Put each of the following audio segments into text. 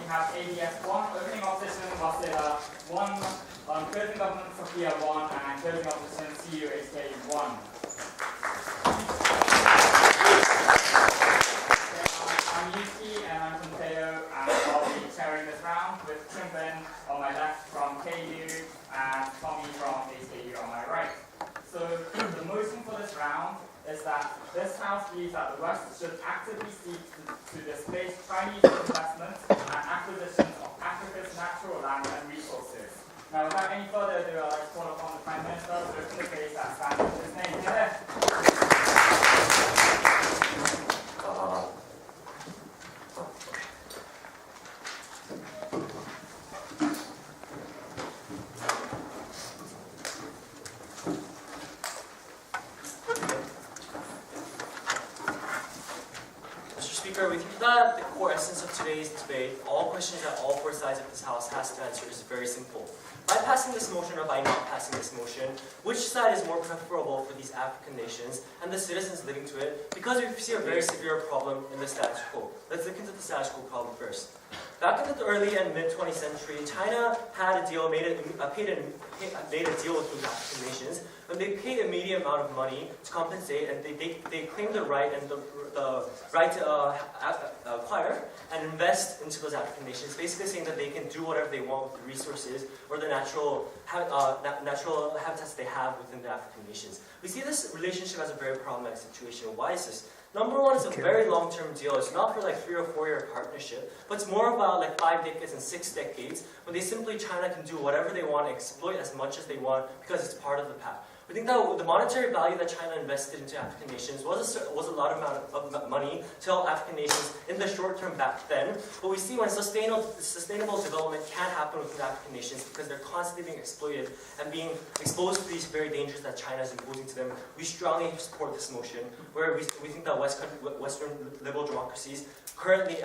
have ADS1, opening opposition Waseda 1, closing government Sophia 1, and closing opposition CUHK 1. I'm Yuki and I'm from THEO, and I'll be chairing this round with Chunben on my left from KU and Tommy from HKU on my right. So the motion for this round is that this House believes that the West should actively seek to displace Chinese investments and acquisitions of Africa's natural land and resources. Now, without any further ado, I'd like to call upon the Prime Minister to open the case that stands with his name here. We think that the core essence of today's debate, all questions that all four sides of this House has to answer, is very simple. By passing this motion or by not passing this motion, which side is more preferable for these African nations and the citizens living to it? Because we see a very severe problem in the status quo. Let's look into the status quo problem first. Back in the early and mid-20th century, China had a deal, made a deal with these African nations, but they paid a medium amount of money to compensate, and they claimed the right and the right to acquire and invest into those African nations, basically saying that they can do whatever they want with the resources or the natural habitats they have within the African nations. We see this relationship as a very problematic situation. Why is this? Number one, it's a very long-term deal. It's not for like 3 or 4 year partnership, but it's more about like 5 decades and 6 decades, when they simply, China can do whatever they want, exploit as much as they want, because it's part of the path. We think that the monetary value that China invested into African nations was a lot of money to help African nations in the short term back then. But we see when sustainable development can't happen within African nations because they're constantly being exploited and being exposed to these very dangers that China is imposing to them. We strongly support this motion, where we think that Western liberal democracies currently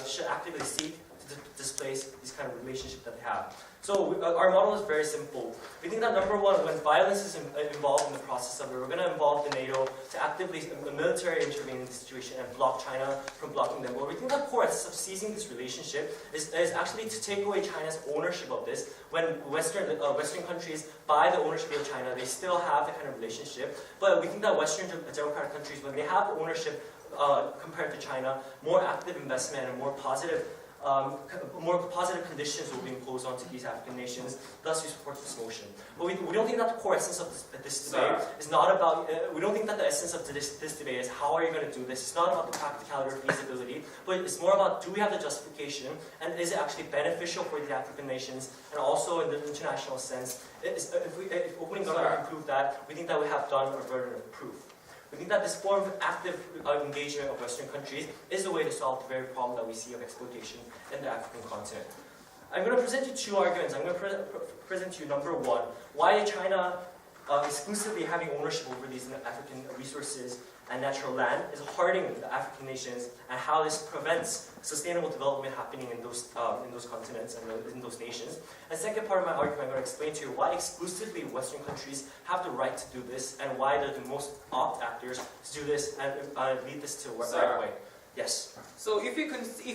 should actively seek to displace these kind of relationships that they have. So our model is very simple. We think that number one, when violence is involved in the process of it, we're going to involve the NEAO to actively, the military intervene in the situation and block China from blocking them. But we think that core essence of seizing this relationship is actually to take away China's ownership of this. When Western countries buy the ownership of China, they still have that kind of relationship. But we think that Western democratic countries, when they have ownership compared to China, more active investment and more positive conditions will be imposed onto these African nations. Thus, we support this motion. But we don't think that the core essence of this debate is not about. We don't think that the essence of this debate is how are you going to do this. It's not about the practicality or feasibility, but it's more about, do we have the justification, and is it actually beneficial for the African nations, and also in the international sense. If opening government can prove that, we think that we have done a burden of proof. We think that this form of active engagement of Western countries is the way to solve the very problem that we see of exploitation in the African continent. I'm going to present you 2 arguments. I'm going to present to you number one, why China exclusively having ownership over these African resources and natural land is hurting the African nations, and how this prevents sustainable development happening in those continents and in those nations. And second part of my argument, I'm going to explain to you why exclusively Western countries have the right to do this, and why they're the most apt actors to do this and lead this to the right way. Yes. So if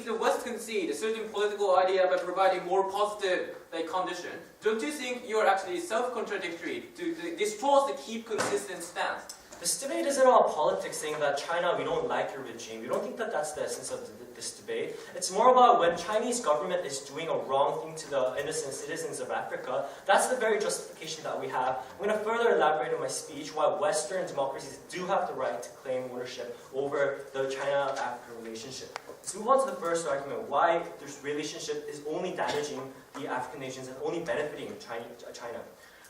the West concede a certain political idea by providing more positive condition, don't you think you're actually self-contradictory to destroy the keep consistent stance? This debate isn't about politics, saying that China, we don't like your regime. We don't think that that's the essence of this debate. It's more about when Chinese government is doing a wrong thing to the innocent citizens of Africa, that's the very justification that we have. I'm going to further elaborate in my speech why Western democracies do have the right to claim ownership over the China-African relationship. Let's move on to the first argument, why this relationship is only damaging the African nations and only benefiting China.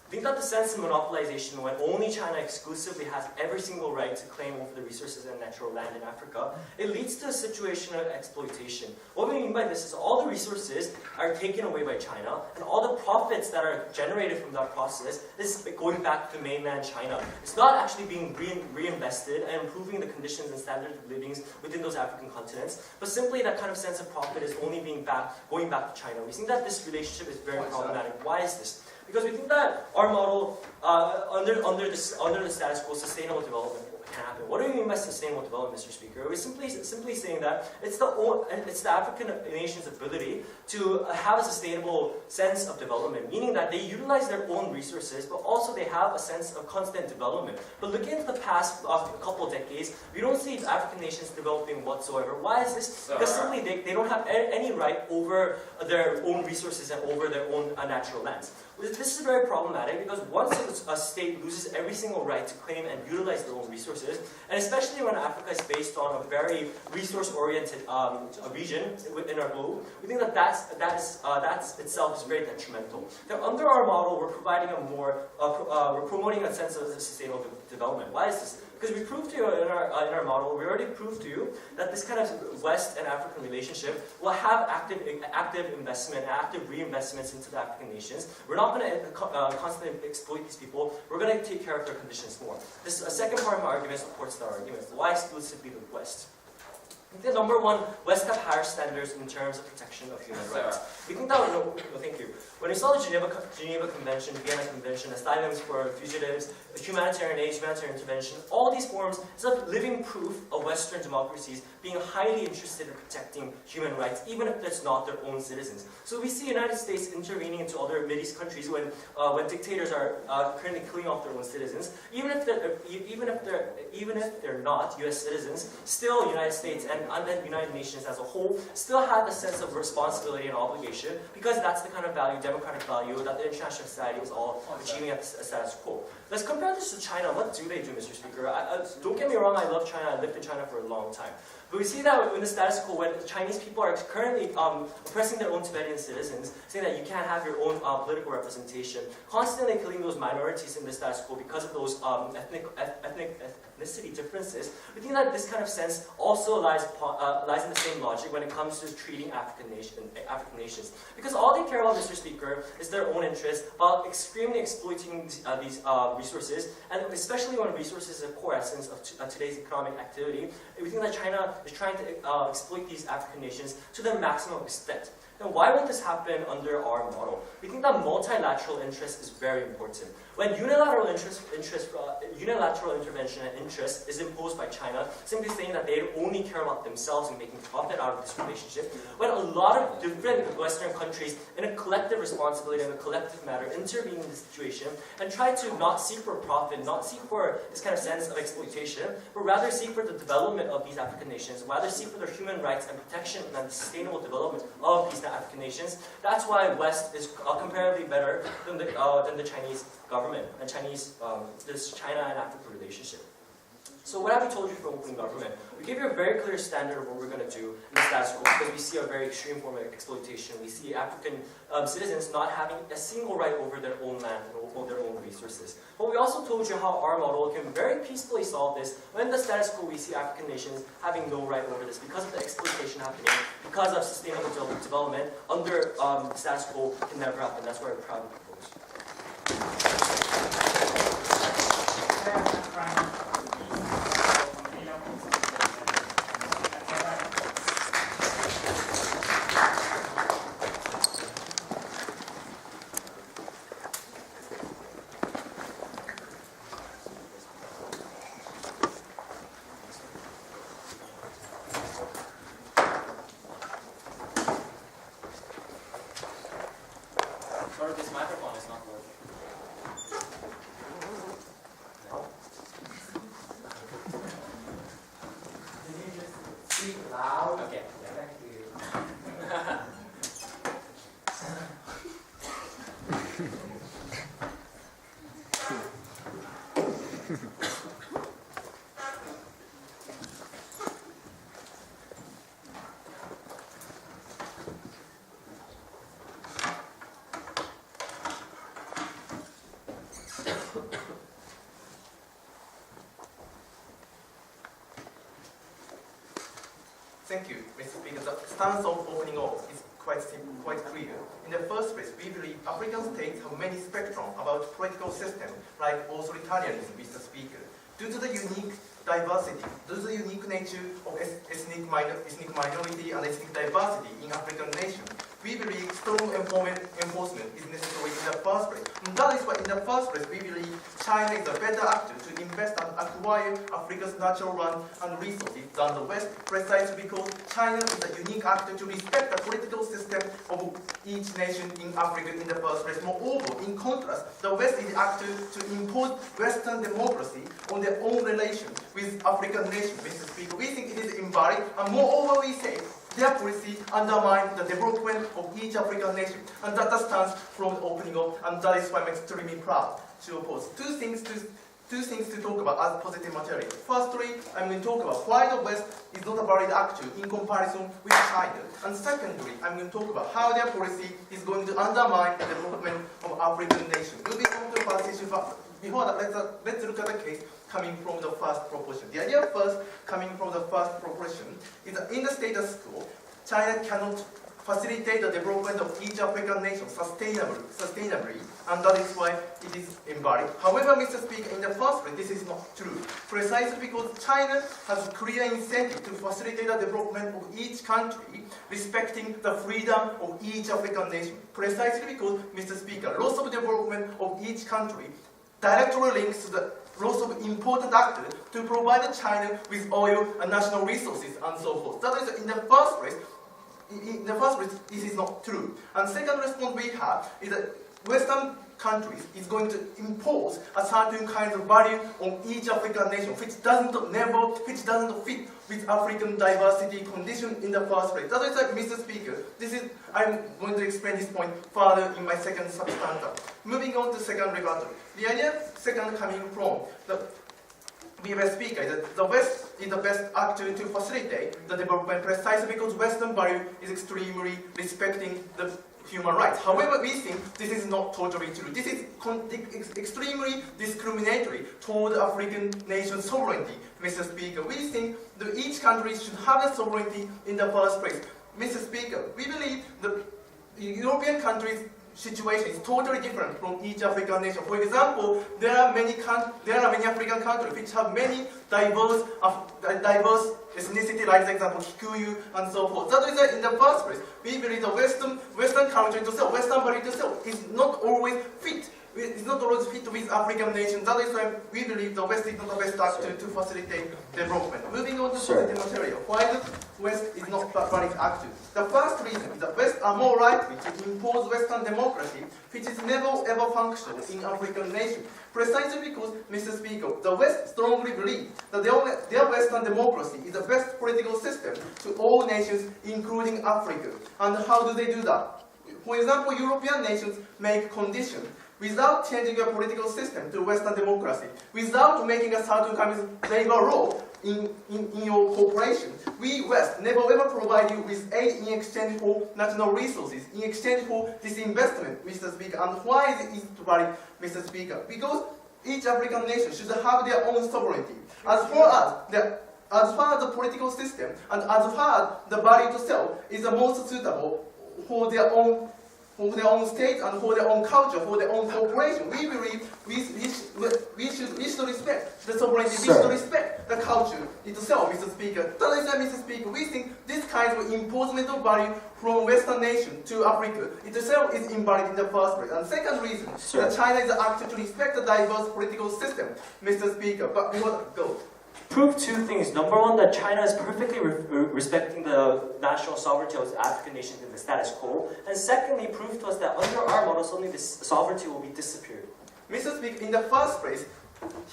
I think that the sense of monopolization, when only China exclusively has every single right to claim over the resources and natural land in Africa, it leads to a situation of exploitation. What we mean by this is all the resources are taken away by China, and all the profits that are generated from that process is going back to mainland China. It's not actually being reinvested and improving the conditions and standards of living within those African continents, but simply that kind of sense of profit is only going back to China. We think that this relationship is very problematic. Why is this? Because we think that our model, under the status quo, sustainable development, can happen. What do we mean by sustainable development, Mr. Speaker? We're simply saying that it's the African nation's ability to have a sustainable sense of development, meaning that they utilize their own resources, but also they have a sense of constant development. But looking into the past couple of decades, we don't see African nations developing whatsoever. Why is this? Because simply they don't have any right over their own resources and over their own natural lands. This is very problematic because once a state loses every single right to claim and utilize their own resources, and especially when Africa is based on a very resource-oriented region in our globe, we think that itself is very detrimental. Now, under our model, we're providing we're promoting a sense of sustainable development. Why is this? Because we proved to you in our model, we already proved to you that this kind of West and African relationship will have active investment, active reinvestments into the African nations. We're not going to constantly exploit these people. We're going to take care of their conditions more. This second part of my argument supports that argument. Why exclusively the West? The number one, West have higher standards in terms of protection of human rights. We think that, thank you. When we saw the Geneva Convention, Vienna Convention, asylums for fugitives, humanitarian aid, humanitarian intervention, all these forms is a living proof of Western democracies being highly interested in protecting human rights, even if it's not their own citizens. So we see the United States intervening into other Mideast countries when dictators are currently killing off their own citizens, even if they're not U.S. citizens, still the United States and the United Nations as a whole still have a sense of responsibility and obligation because that's the kind of value, democratic value, that the international society is all achieving at the status quo. Let's compare this to China. What do they do, Mr. Speaker? Don't get me wrong, I love China. I lived in China for a long time. But we see that in the status quo, when the Chinese people are currently oppressing their own Tibetan citizens, saying that you can't have your own political representation, constantly killing those minorities in the status quo because of those ethnicity differences. We think that this kind of sense also lies in the same logic when it comes to treating African nations. Because all they care about, Mr. Speaker, is their own interest while extremely exploiting these resources, and especially when resources are the core essence of today's economic activity. We think that China is trying to exploit these African nations to their maximum extent. Now, why won't this happen under our model? We think that multilateral interest is very important. When unilateral intervention and interest is imposed by China, simply saying that they only care about themselves and making profit out of this relationship, when a lot of different Western countries, in a collective responsibility, in a collective matter, intervene in the situation and try to not seek for profit, not seek for this kind of sense of exploitation, but rather seek for the development of these African nations, rather seek for their human rights and protection and the sustainable development of these African nations. That's why West is comparatively better than the Chinese government and this China and Africa relationship. So what have we told you for open government? We gave you a very clear standard of what we're going to do in the status quo because we see a very extreme form of exploitation. We see African citizens not having a single right over their own land and over their own resources. But we also told you how our model can very peacefully solve this. When in the status quo we see African nations having no right over this because of the exploitation happening, because of sustainable development under the status quo can never happen. That's why we're proud to propose. Sorry, this microphone is not working. No? Can you just speak loud? Okay. Thank you. Thank you, Mr. Speaker. The stance of opening up is quite simple, quite clear. In the first place, we believe African states have many spectrum about political system, like authoritarianism, Mr. Speaker. Due to the unique diversity, due to the unique nature of ethnic minority and ethnic diversity in African nations, we believe strong enforcement is necessary in the first place. And that is why in the first place, we believe China is a better actor to invest and acquire Africa's natural land and resources than the West, precisely because China is a unique actor to respect the political system of each nation in Africa in the first place. Moreover, in contrast, the West is the actor to impose Western democracy on their own relation with African nations, Mr. Speaker. We think it is invalid, and moreover, we say their policy undermines the development of each African nation, and that stands from the opening up, and that is why I'm extremely proud to oppose. Two things to talk about as positive material. Firstly, I'm going to talk about why the West is not a valid actor in comparison with China, and secondly, I'm going to talk about how their policy is going to undermine the development of African nations. Moving on to the first issue, but before that, let's look at the case coming from the first proposition. The idea first coming from the first proposition is that in the status quo, China cannot facilitate the development of each African nation sustainably, and that is why it is invalid. However, Mr. Speaker, in the first place, this is not true. Precisely because China has a clear incentive to facilitate the development of each country, respecting the freedom of each African nation. Precisely because, Mr. Speaker, loss of development of each country directly links to the loss of important actors to provide China with oil and national resources and so forth. That is, in the first place, this is not true. And second response we have is that Western countries is going to impose a certain kind of value on each African nation, which doesn't fit with African diversity condition in the first place. That is why, Mr. Speaker, I'm going to explain this point further in my second substantive. Moving on to second rebuttal. The idea second coming from the previous speaker is that the West is the best actor to facilitate the development precisely because Western value is extremely respecting the human rights. However, we think this is not totally true. This is extremely discriminatory toward African nation sovereignty, Mr. Speaker. We think that each country should have the sovereignty in the first place. Mr. Speaker, we believe the European countries' situation is totally different from each African nation. For example, there are many African countries which have many diverse ethnicity, like for example Kikuyu and so forth. That is why in the first place, we believe the Western culture itself, Western value itself is not always fit. It's not always fit with African nations. That is why we believe the West is not the best actor to facilitate development. Moving on to positive material. Why the West is not a valid actor? The first reason is that West are more likely to impose Western democracy, which is never ever functional in African nations. Precisely because, Mr. Speaker, the West strongly believe that their Western democracy is the best political system to all nations, including Africa. And how do they do that? For example, European nations make conditions without changing your political system to Western democracy, without making a certain kind of labor law in your corporation. We West never ever provide you with aid in exchange for national resources, in exchange for disinvestment, Mr. Speaker. And why is it valid, Mr. Speaker? Because each African nation should have their own sovereignty. As far as the political system and as far as the value to sell is the most suitable for their own state and for their own culture, for their own corporation. We believe we should respect the sovereignty, we should respect the culture itself, Mr. Speaker. That is why, Mr. Speaker, we think this kind of imposition of value from Western nation to Africa itself is invalid in the first place. And second reason, that China is the actor to respect the diverse political system, Mr. Speaker. But we want to go. Prove two things. Number one, that China is perfectly respecting the national sovereignty of African nations in the status quo. And secondly, prove to us that under our model, suddenly this sovereignty will be disappeared. Mr. Speaker, in the first place,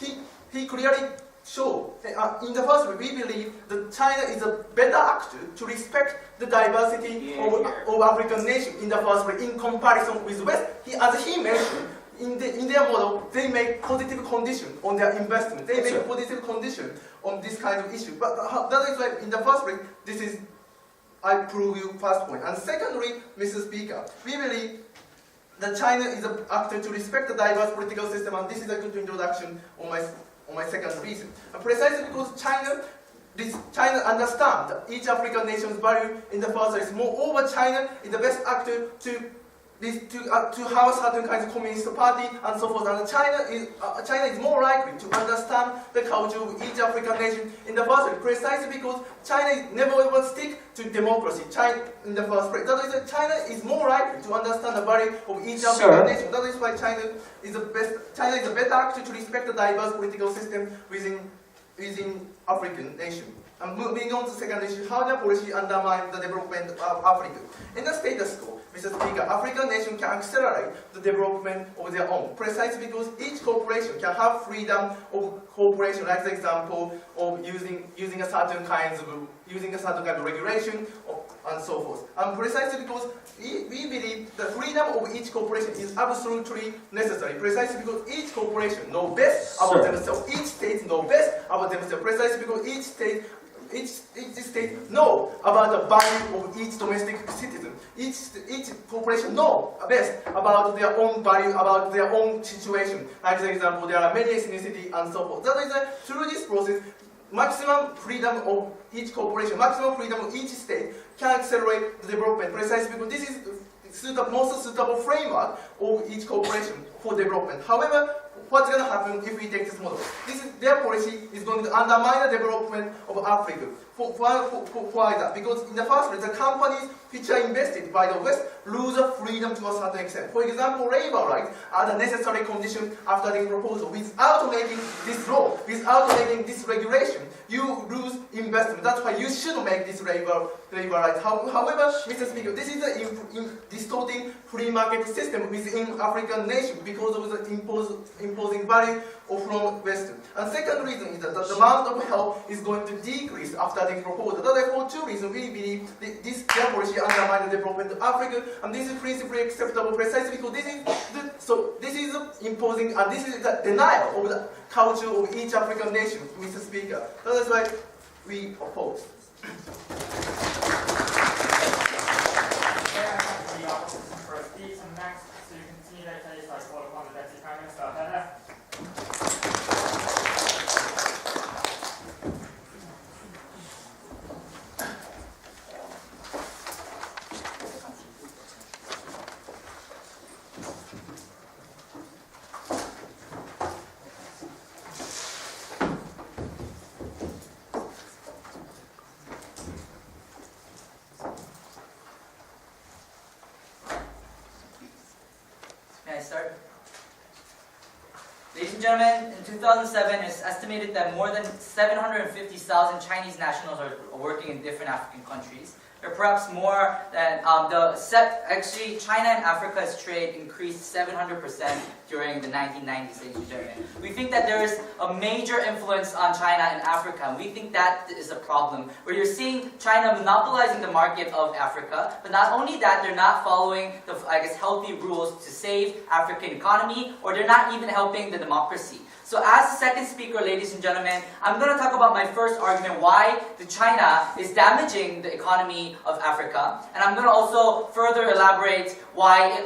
he clearly showed, in the first place, we believe that China is a better actor to respect the diversity of African nations in the first place, in comparison with West. As he mentioned, in their model, they make positive condition on their investment. They make positive condition on this kind of issue. But that is why, in the first place, I prove you first point. And secondly, Mr. Speaker, we believe that China is an actor to respect the diverse political system, and this is a good introduction on my second reason. And precisely because China understands each African nation's value in the first place. Moreover, China is the best actor to to have certain kinds of communist party and so forth. And China is more likely to understand the culture of each African nation in the first place, precisely because China never will stick to democracy. China in the first place. That is, China is more likely to understand the value of each African nation. That is why China is the better actor to respect the diverse political system within African nation. And moving on to the second issue, how the policy undermines the development of Africa. In the status quo, Mr. Speaker, African nations can accelerate the development of their own, precisely because each corporation can have freedom of cooperation, like the example of using a certain kind of regulation and so forth. And precisely because we believe the freedom of each corporation is absolutely necessary, precisely because each corporation knows best about themselves, each state knows best about themselves, precisely because each state know about the value of each domestic citizen. Each corporation know best about their own value, about their own situation. Like for example, there are many ethnicity and so forth. That is through this process, maximum freedom of each corporation, maximum freedom of each state can accelerate the development, precisely because this is the most suitable framework of each corporation for development. However, what's going to happen if we take this model? Their policy is going to undermine the development of Africa. Why that? Because in the first place, the companies which are invested by the West lose freedom to a certain extent. For example, labor rights are the necessary condition after the proposal. Without making this law, without making this regulation, you lose investment. That's why you should make this labor rights. However, Mr. Speaker, this is a distorting free market system within African nations because of the imposing value from Western. And second reason is that the demand of help is going to decrease after the proposal. Therefore, two reasons we believe this policy undermines the development of Africa, and this is principally acceptable precisely because this is imposing and this is the denial of the culture of each African nation, Mr. Speaker. That is why we oppose. Next, so you can see that case like all upon the deputy prime minister. Start. Ladies and gentlemen, in 2007, it's estimated that more than 750,000 Chinese nationals are working in different African countries. Or perhaps more than actually China and Africa's trade increased 700% during the 1990s, ladies and gentlemen. We think that there is a major influence on China and Africa, and we think that is a problem, where you're seeing China monopolizing the market of Africa, but not only that, they're not following the, healthy rules to save African economy, or they're not even helping the democracy. So as the second speaker, ladies and gentlemen, I'm going to talk about my first argument, why China is damaging the economy of Africa. And I'm going to also further elaborate why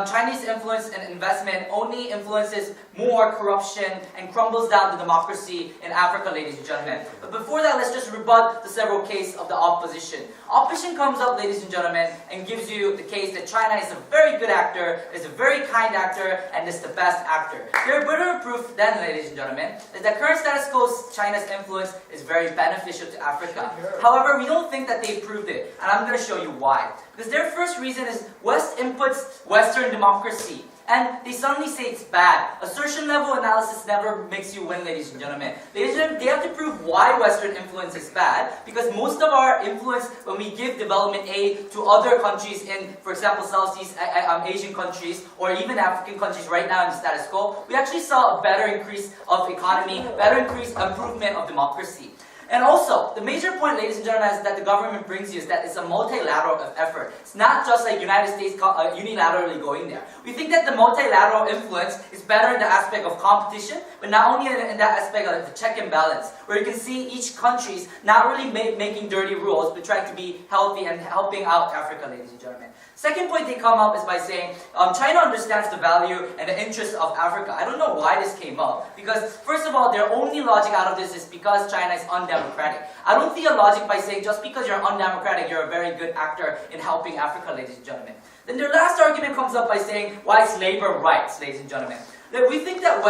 Chinese influence and investment only influences more corruption and crumbles down the democracy in Africa, ladies and gentlemen. But before that, let's just rebut the several cases of the opposition. Opposition comes up, ladies and gentlemen, and gives you the case that China is a very good actor, is a very kind actor, and is the best actor. Their better proof then, ladies and gentlemen, is that current status quo China's influence is very beneficial to Africa. However, we don't think that they proved it, and I'm going to show you why. Because their first reason is West inputs Western democracy. And they suddenly say it's bad. Assertion level analysis never makes you win, ladies and gentlemen. Ladies and gentlemen, they have to prove why Western influence is bad, because most of our influence when we give development aid to other countries in, for example, Southeast Asian countries, or even African countries right now in the status quo, we actually saw a better increase of economy, better improvement of democracy. And also, the major point, ladies and gentlemen, is that the government brings you is that it's a multilateral effort. It's not just like United States unilaterally going there. We think that the multilateral influence is better in the aspect of competition, but not only in that aspect of the check and balance, where you can see each country's not really making dirty rules, but trying to be healthy and helping out Africa, ladies and gentlemen. Second point they come up is by saying China understands the value and the interests of Africa. I don't know why this came up, because first of all, their only logic out of this is because China is undemocratic. undemocratic. I don't see a logic by saying just because you're undemocratic, you're a very good actor in helping Africa, ladies and gentlemen. Then their last argument comes up by saying, why it's labor rights, ladies and gentlemen. That we think that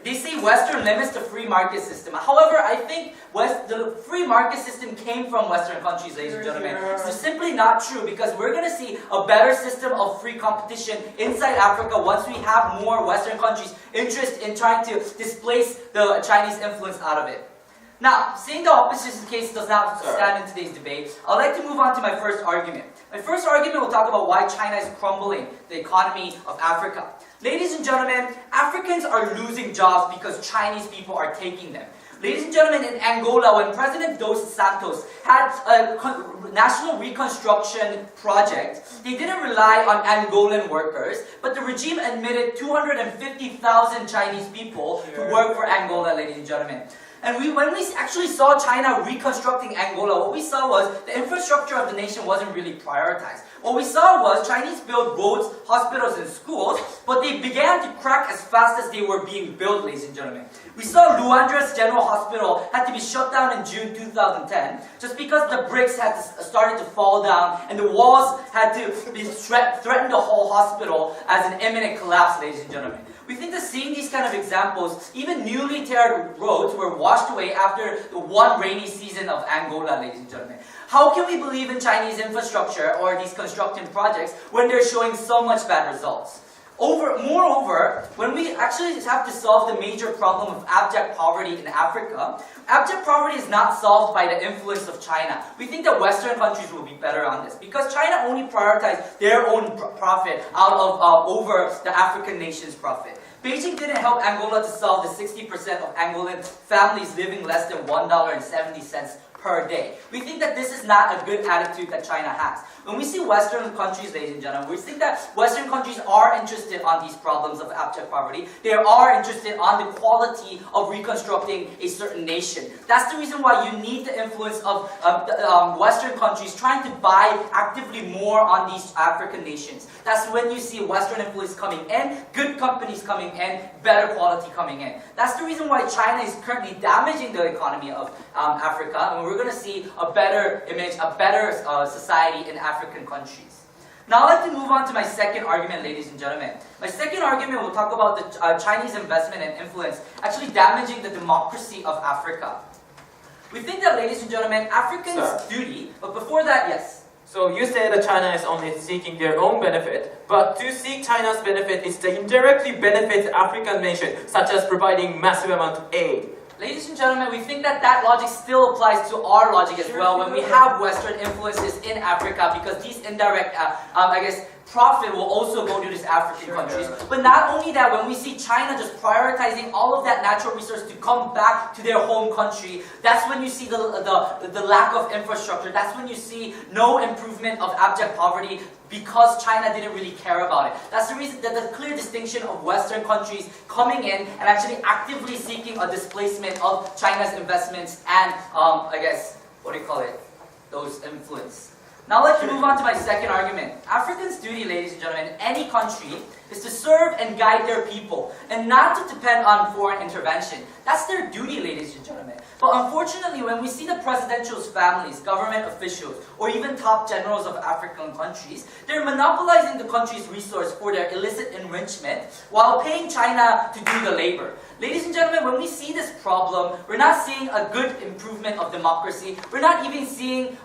they say Western limits the free market system. However, I think the free market system came from Western countries, ladies and gentlemen. It's simply not true, because we're going to see a better system of free competition inside Africa once we have more Western countries interested in trying to displace the Chinese influence out of it. Now, seeing the opposition case does not stand in today's debate, I'd like to move on to my first argument. My first argument will talk about why China is crumbling the economy of Africa. Ladies and gentlemen, Africans are losing jobs because Chinese people are taking them. Ladies and gentlemen, in Angola, when President Dos Santos had a national reconstruction project, they didn't rely on Angolan workers, but the regime admitted 250,000 Chinese people to work for Angola, ladies and gentlemen. And when we actually saw China reconstructing Angola, what we saw was the infrastructure of the nation wasn't really prioritized. What we saw was Chinese built roads, hospitals, and schools, but they began to crack as fast as they were being built, ladies and gentlemen. We saw Luandra's General Hospital had to be shut down in June 2010 just because the bricks had started to fall down and the walls had to be threatened the whole hospital as an imminent collapse, ladies and gentlemen. We think that seeing these kind of examples, even newly tarred roads were washed away after the one rainy season of Angola, ladies and gentlemen. How can we believe in Chinese infrastructure or these construction projects when they're showing so much bad results? Moreover, when we actually have to solve the major problem of abject poverty in Africa, abject poverty is not solved by the influence of China. We think that Western countries will be better on this because China only prioritized their own profit out of over the African nation's profit. Beijing didn't help Angola to solve the 60% of Angolan families living less than $1.70 per day. We think that this is not a good attitude that China has. When we see Western countries, ladies and gentlemen, we think that Western countries are interested on these problems of abject poverty. They are interested on the quality of reconstructing a certain nation. That's the reason why you need the influence of Western countries trying to buy actively more on these African nations. That's when you see Western influence coming in, good companies coming in, better quality coming in. That's the reason why China is currently damaging the economy of Africa, and we're going to see a better image, a better society in African countries. Now I'd like to move on to my second argument, ladies and gentlemen. My second argument will talk about the Chinese investment and influence actually damaging the democracy of Africa. We think that, ladies and gentlemen, Africans' duty, but before that, yes. So you say that China is only seeking their own benefit, but to seek China's benefit is to indirectly benefit the African nation, such as providing massive amount of aid. Ladies and gentlemen, we think that that logic still applies to our logic as well when we have Western influences in Africa, because these indirect, profit will also go to these African countries. But not only that, when we see China just prioritizing all of that natural resource to come back to their home country, that's when you see the lack of infrastructure. That's when you see no improvement of abject poverty, because China didn't really care about it. That's the reason that the clear distinction of Western countries coming in and actually actively seeking a displacement of China's investments and, those influence. Now let's move on to my second argument. Africans' duty, ladies and gentlemen, in any country is to serve and guide their people and not to depend on foreign intervention. That's their duty, ladies and gentlemen. But unfortunately, when we see the presidential's families, government officials, or even top generals of African countries, they're monopolizing the country's resource for their illicit enrichment while paying China to do the labor. Ladies and gentlemen, when we see this problem, we're not seeing a good improvement of democracy. We're not even seeing,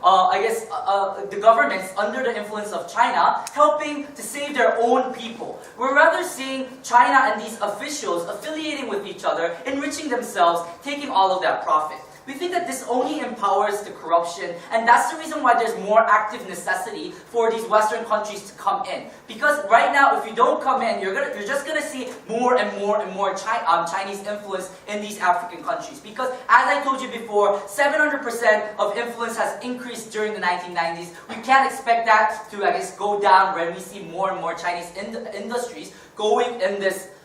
the governments under the influence of China helping to save their own people. We're rather seeing China and these officials affiliating with each other, enriching themselves, taking all of that profit. We think that this only empowers the corruption, and that's the reason why there's more active necessity for these Western countries to come in. Because right now, if you don't come in, you're just gonna see more and more Chinese influence in these African countries. Because as I told you before, 700% of influence has increased during the 1990s. We can't expect that to, go down when we see more and more Chinese industries going in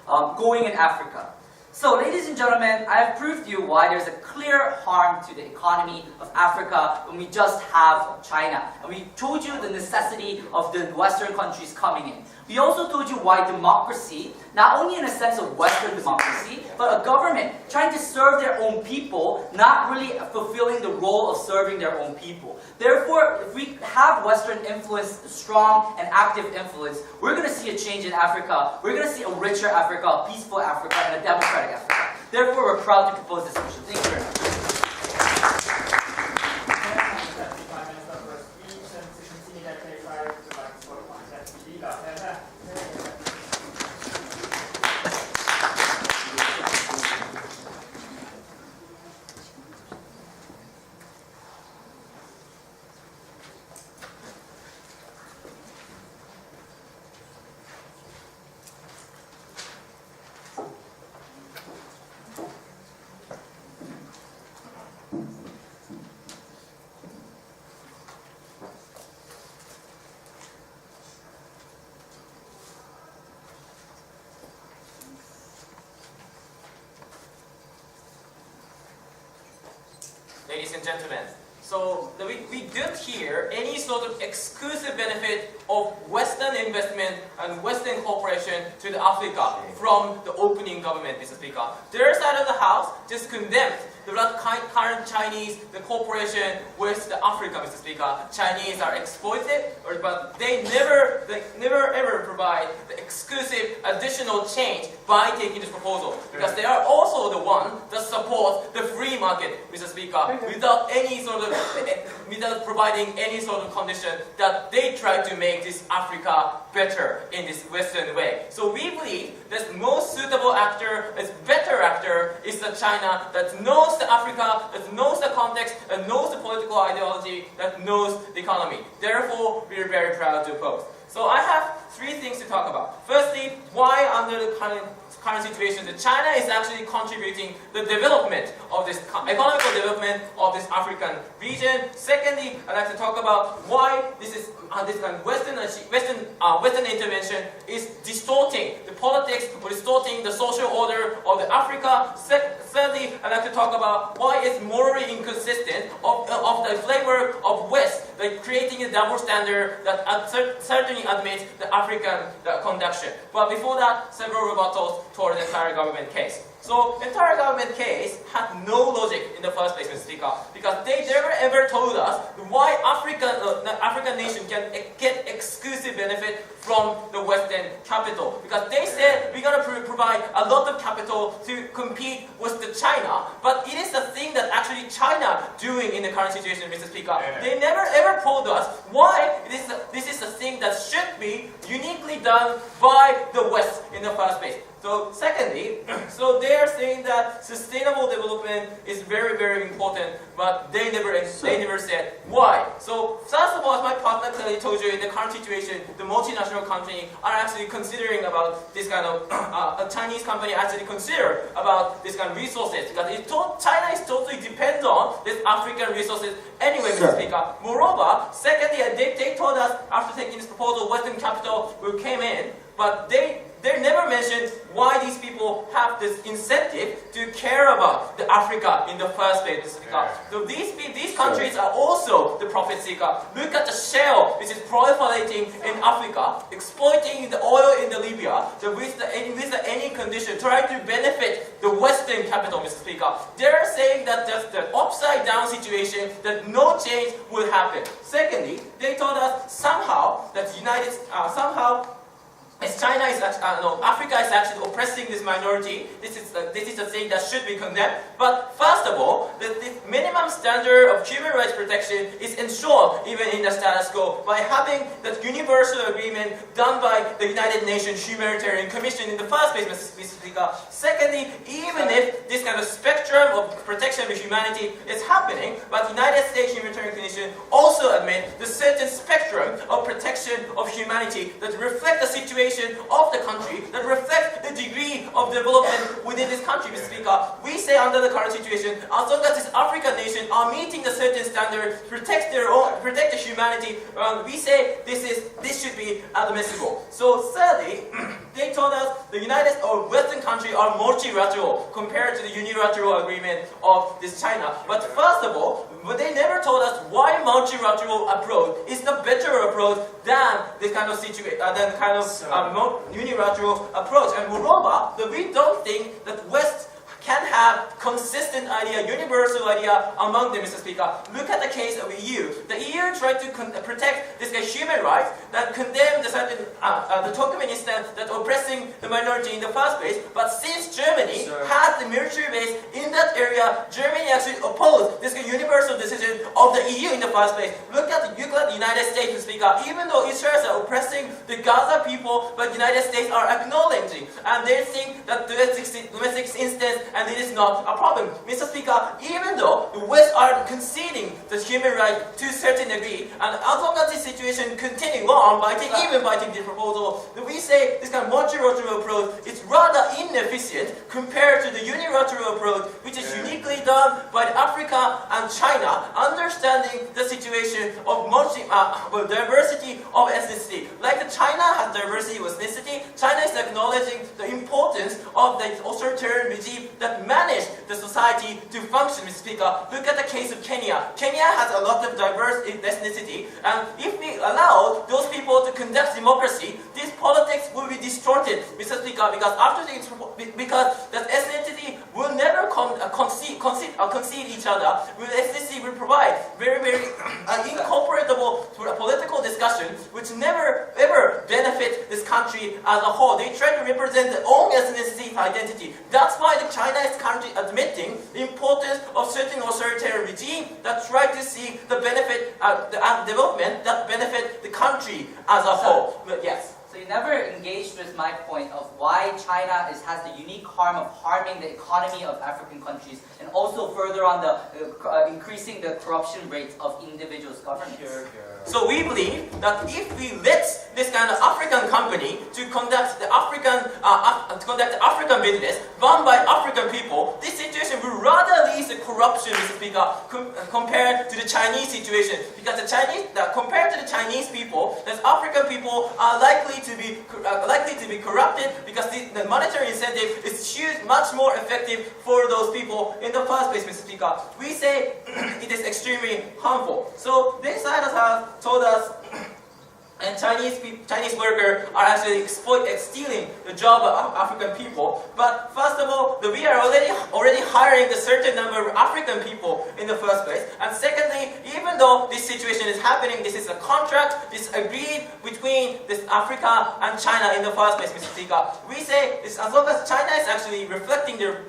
Africa. So, ladies and gentlemen, I have proved to you why there's a clear harm to the economy of Africa when we just have China. And we told you the necessity of the Western countries coming in. We also told you why democracy not only in a sense of Western democracy, but a government trying to serve their own people, not really fulfilling the role of serving their own people. Therefore, if we have Western influence, strong and active influence, we're going to see a change in Africa. We're going to see a richer Africa, a peaceful Africa, and a democratic Africa. Therefore, we're proud to propose this motion. Thank you very much. Ladies and gentlemen, so we don't hear any sort of exclusive benefit of Western investment and Western cooperation to the Africa from the opening government, Mr. Speaker. Their side of the house just condemned the current Chinese, the cooperation with the Africa, Mr. Speaker. Chinese are exploited, but they never ever provide the exclusive additional change by taking this proposal, because they are also the one that supports the free market, Mr. Speaker, without providing any sort of condition that they try to make this Africa better in this Western way. So we believe that the most suitable actor, is better actor, is the China that knows the Africa, that knows the context, that knows the political ideology, that knows the economy. Therefore, we are very proud to oppose. So I have three things to talk about. Firstly, why under the current situation that China is actually contributing the development of this economical development of this African region. Secondly, I'd like to talk about why this is this kind of Western intervention is distorting the politics, or distorting the social order of the Africa. Thirdly, I'd like to talk about why it's morally inconsistent of the framework of West, like creating a double standard that certainly admits the African conduction. But before that, several rebuttals toward the entire government case. So, the entire government case had no logic in the first place, Mr. Speaker, because they never ever told us why African nation can get exclusive benefit from the Western capital. Because they said we're going to provide a lot of capital to compete with the China, but it is the thing that actually China doing in the current situation, Mr. Speaker. They never ever told us why this is the thing that should be uniquely done by the West in the first place. So secondly, so they are saying that sustainable development is very, very important, but they never said why. So first of all, as my partner clearly told you, in the current situation, the multinational company are actually considering about this kind of a Chinese company actually consider about this kind of resources, because China is totally dependent on this African resources anyway, Mr. Speaker. Moreover, secondly, they told us after taking this proposal, Western capital will came in, but they never mentioned why these people have this incentive to care about the Africa in the first place, Mr. Speaker. So these countries are also the profit seeker. Look at the shale which is proliferating in Africa, exploiting the oil in the Libya, with any condition, trying to benefit the Western capital, Mr. Speaker. They're saying that there's the upside down situation, that no change will happen. Secondly, they told us somehow that China is Africa is actually oppressing this minority. This is a thing that should be condemned. But first of all, the minimum standard of human rights protection is ensured even in the status quo by having that universal agreement done by the United Nations Humanitarian Commission in the first place, Mr. Speaker. Secondly, even if this kind of spectrum of protection of humanity is happening, but the United States Humanitarian Commission also admit the certain spectrum of protection of humanity that reflect the situation of the country, that reflect the degree of development within this country, Mr. Speaker. We say under the current situation, as long as this African nation are meeting the certain standard, protect the humanity, we say this should be admissible. So thirdly, they told us the Western countries are multilateral compared to the unilateral agreement of this China. But first of all, but they never told us why multilateral approach is the better approach than this kind of unilateral approach. And moreover, that we don't think that West can have consistent idea, universal idea among them, Mr. Speaker. Look at the case of EU. The EU tried to protect this human rights that condemn the Turkmenistan that oppressing the minority in the first place. But since Germany had the military base in that area, Germany actually opposed this universal decision of the EU in the first place. Look at the United States, Mr. Speaker. Even though Israel is oppressing the Gaza people, but United States are acknowledging, and they think that domestic instance, and it is not a problem. Mr. Speaker, even though the West are conceding the human right to a certain degree, and as long as this situation continuing on, even biting this proposal, we say this kind of multilateral approach is rather inefficient compared to the unilateral approach, which is uniquely done by Africa and China, understanding the situation of diversity of ethnicity. Like China has diversity of ethnicity, China is acknowledging the importance of the authoritarian regime that manage the society to function, Mr. Speaker. Look at the case of Kenya. Kenya has a lot of diverse ethnicity, and if we allow those people to conduct democracy, this politics will be distorted, Mr. Speaker, because that ethnicity will never concede each other. Ethnicity will provide very incorporatable political discussion, which never ever benefit this country as a whole. They try to represent their own ethnicity identity. That's why China is currently admitting the importance of certain authoritarian regime that try to see the benefit, the development that benefit the country as a whole. But yes. So you never engaged with my point of why China has the unique harm of harming the economy of African countries, and also further on the increasing the corruption rates of individuals' governments. So we believe that if we let this kind of African company to conduct the African business run by African people, this situation will rather lead to corruption, Mr. Speaker, compared to the Chinese situation. Because compared to the Chinese people, the African people are likely to be corrupted, because the monetary incentive is much more effective for those people in the first place, Mr. Speaker. We say it is extremely harmful. So this side has told us, and Chinese workers are actually stealing the job of African people. But first of all, we are already hiring a certain number of African people in the first place. And secondly, even though this situation is happening, this is a contract, this agreed between this Africa and China in the first place, Mr. Speaker. We say this, as long as China is actually reflecting their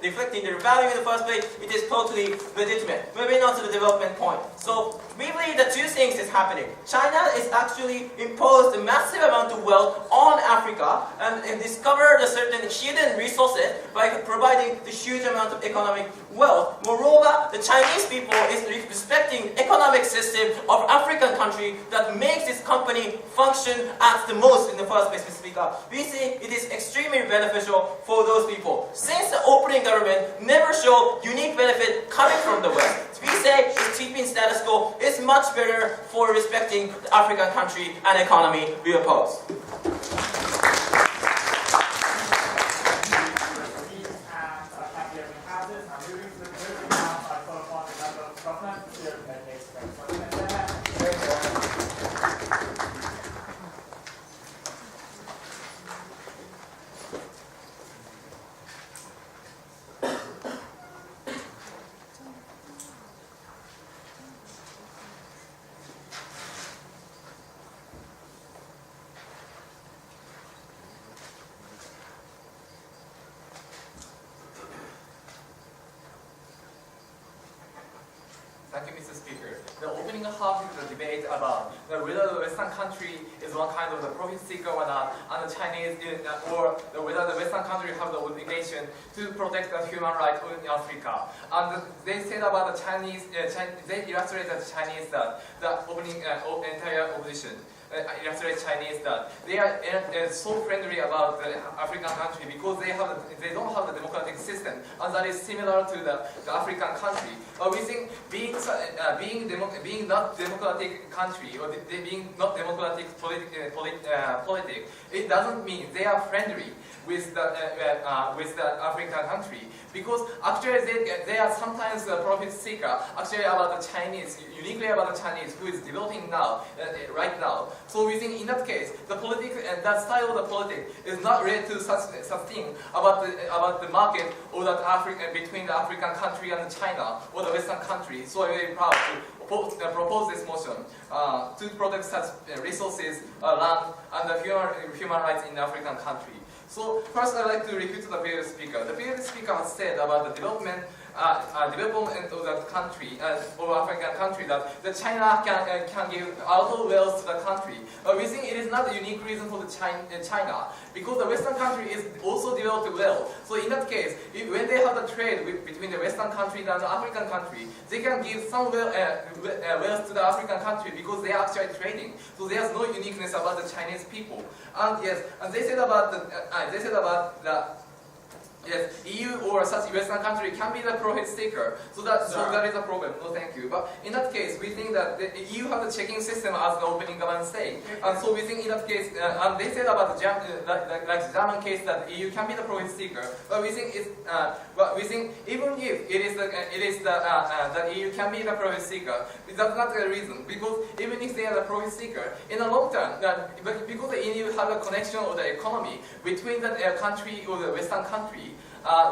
value in the first place, it is totally legitimate. Moving on to the development point. So we believe that two things is happening. China is actually imposed a massive amount of wealth on Africa and discovered a certain hidden resources by providing the huge amount of economic wealth. Moreover, the Chinese people is respecting economic system of African country that makes this company function at the most in the first place, Mr. Speaker. We see it is extremely beneficial for those people. Since the opening government never showed unique benefit coming from the West, we say it's keeping status quo is much better for respecting the African country and economy we oppose. Thank you, Mr. Speaker. The opening half is the debate about whether the Western country is one kind of the profit seeker or not, and the Chinese or whether the Western country have the obligation to protect the human rights in Africa. And they said about the Chinese, they illustrated the Chinese the opening entire opposition. illustrate Chinese that they are so friendly about the African country because they don't have the democratic system, and that is similar to the African country. We think being not democratic country or being not democratic politic, it doesn't mean they are friendly with the African country, because actually they are sometimes a profit seeker. Actually about the Chinese, uniquely about the Chinese, who is developing now, right now. So we think in that case, the politics and that style of the politics is not related to such thing about the market or that between the African country and China or the Western country. So I'm very proud to propose this motion to protect such resources, land, and the human rights in the African country. So first I'd like to refute the previous speaker. The previous speaker has said about the development of the country, of African country, that the China can give auto wealth to the country. We think it is not a unique reason for the China, because the Western country is also developed well. So in that case, when they have the trade between the Western country and the African country, they can give some wealth to the African country because they are actually trading. So there's no uniqueness about the Chinese people. And yes, and they said about the yes, EU or such Western country can be the profit seeker. So that is a problem. No, thank you. But in that case, we think that the EU has a checking system, as the opening comment say. And so we think in that case, and they said about the German case that EU can be the profit seeker. But we think even if that EU can be the profit seeker, that's not the reason. Because even if they are the profit seeker, in the long term, because the EU has a connection of the economy between the country or the Western country.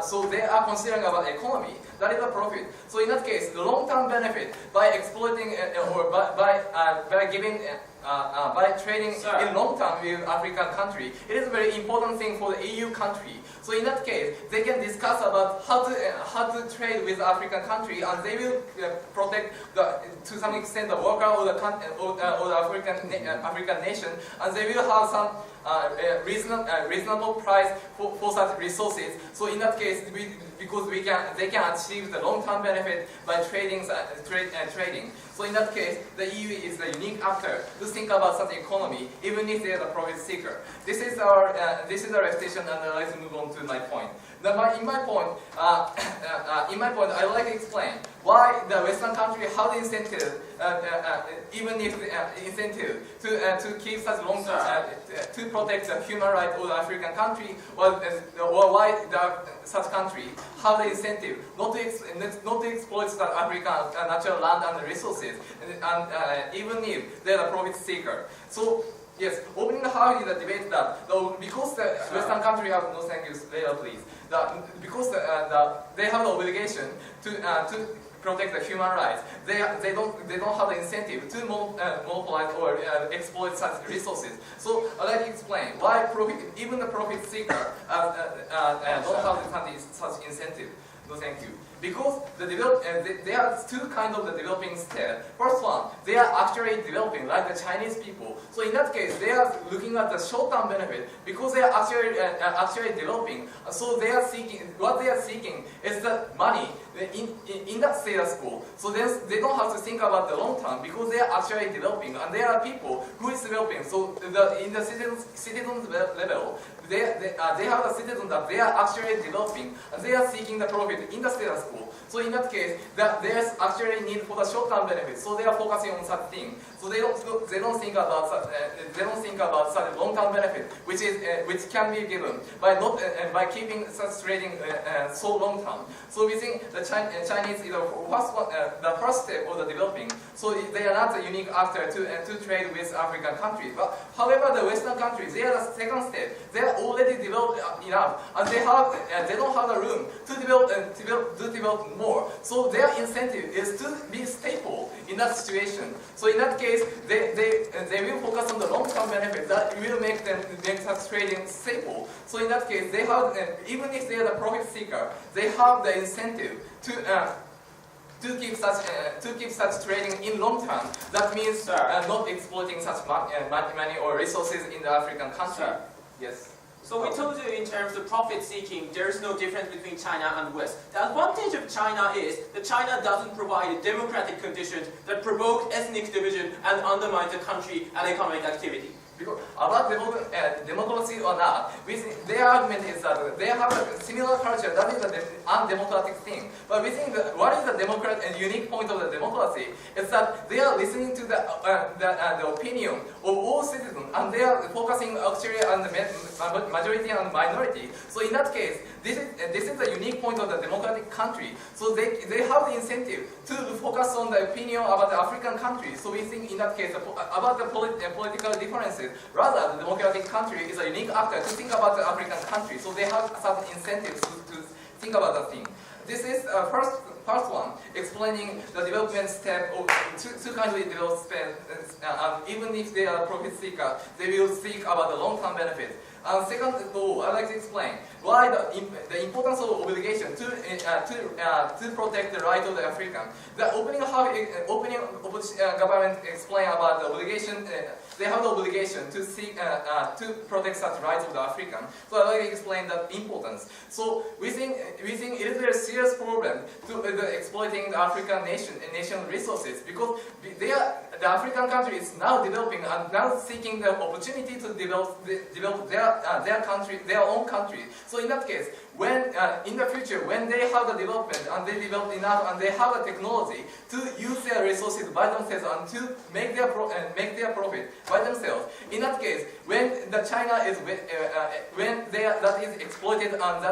So they are considering about economy. That is a profit. So in that case, the long-term benefit by exploiting or by giving by trading in long term with African country, it is a very important thing for the EU country. So in that case, they can discuss about how to trade with African country, and they will protect to some extent the worker or the African nation, and they will have some reasonable price for such resources. So in that case, because they can achieve the long-term benefit by trading. So in that case, the EU is the unique actor to think about such economy, even if they are the profit seeker. This is our recitation, and I'd like to move on to my point. In my point, I would like to explain why the Western country has incentive, even if incentive to keep such long term to protect the human rights of the African country, or why such country have the incentive not to exploit the African natural land and resources, and even if they are a profit seeker. So. Yes, opening the house is a debate that because the Western country have no thank you later please. Because they have the obligation to protect the human rights, they don't have the incentive to monopolize or exploit such resources. So I'd like to explain why even the profit seeker don't have such incentive. No, thank you. Because there are two kinds of the developing state. First one, they are actually developing, like the Chinese people. So in that case, they are looking at the short-term benefit because they are actually developing. So they are what they are seeking is the money in that status quo. So they don't have to think about the long term because they are actually developing, and there are people who is developing. So in the citizens level, they have a citizen that they are actually developing, and they are seeking the profit in the status quo. So in that case, there's actually need for the short-term benefit. So they are focusing on such thing. So they don't think about such long-term benefit, which can be given by keeping such trading so long-term. So we think the Chinese is the first step of the developing. So they are not a unique actor to trade with African countries. But however, the Western countries, they are the second step. They are already developed enough, and they don't have the room to develop more. So their incentive is to be stable in that situation. So in that case, they will focus on the long-term benefit that will make such trading stable. So in that case, they have even if they are the profit seeker, they have the incentive to keep such trading in long term. That means not exploiting such money or resources in the African country. Yes. So we told you in terms of profit seeking, there is no difference between China and West. The advantage of China is that China doesn't provide democratic conditions that provoke ethnic division and undermine the country and economic activity. Because about democracy or not, their argument is that they have a similar culture that is an undemocratic thing. But we think that what is the unique point of the democracy is that they are listening to the opinion of all citizens, and they are focusing actually on the majority and minority. So in that case, this is the unique point of the democratic country. So they have the incentive to focus on the opinion about the African country. So we think in that case about the political differences. Rather, the democratic country is a unique actor to think about the African country. So they have some incentives to think about the thing. This is first one, explaining the development step of two country development. Even if they are profit seeker, they will seek about the long-term benefits. Second of all, I'd like to explain why the importance of obligation to protect the right of the African. The opening government explain about the obligation. They have the obligation to seek to protect such rights of the African. So I'd like to explain that importance. So we think it is a serious problem to exploiting the African nation resources, because the African country is now developing and now seeking the opportunity to develop their country, their own country. So in that case, when in the future, when they have the development and they develop enough and they have the technology to use their resources by themselves and to make their profit by themselves, in that case, when the China is that is exploited and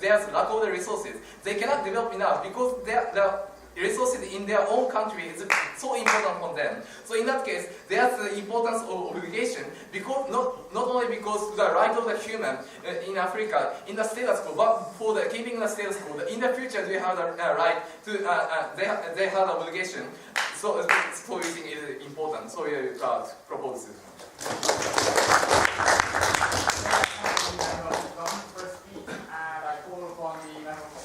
there's lack of the resources, they cannot develop enough because the resources in their own country is so important for them. So in that case, there's the importance of obligation, because not only because the right of the human in Africa in the status quo, but for the keeping the status quo. In the future, they have the right to they have the obligation. So we think it is important. So we propose this. First speech, and I call upon the member of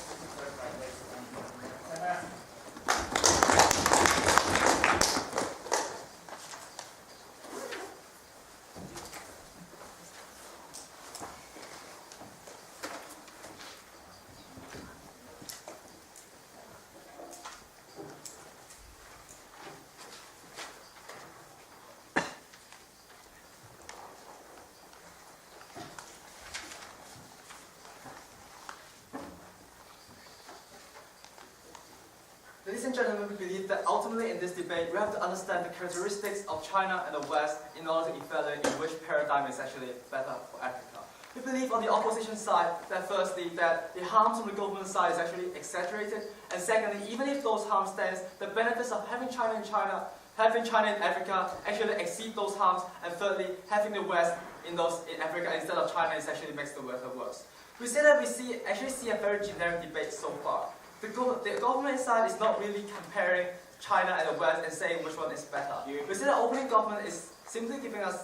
Ladies and gentlemen, we believe that ultimately in this debate, we have to understand the characteristics of China and the West in order to evaluate in which paradigm is actually better for Africa. We believe on the opposition side that firstly, that the harms on the government side is actually exaggerated, and secondly, even if those harms stands, the benefits of having China in Africa actually exceed those harms, and thirdly, having the West in Africa instead of China is actually makes the weather worse. We say that we actually see a very generic debate so far. The government side is not really comparing China and the West and saying which one is better. We say that opening government is simply giving us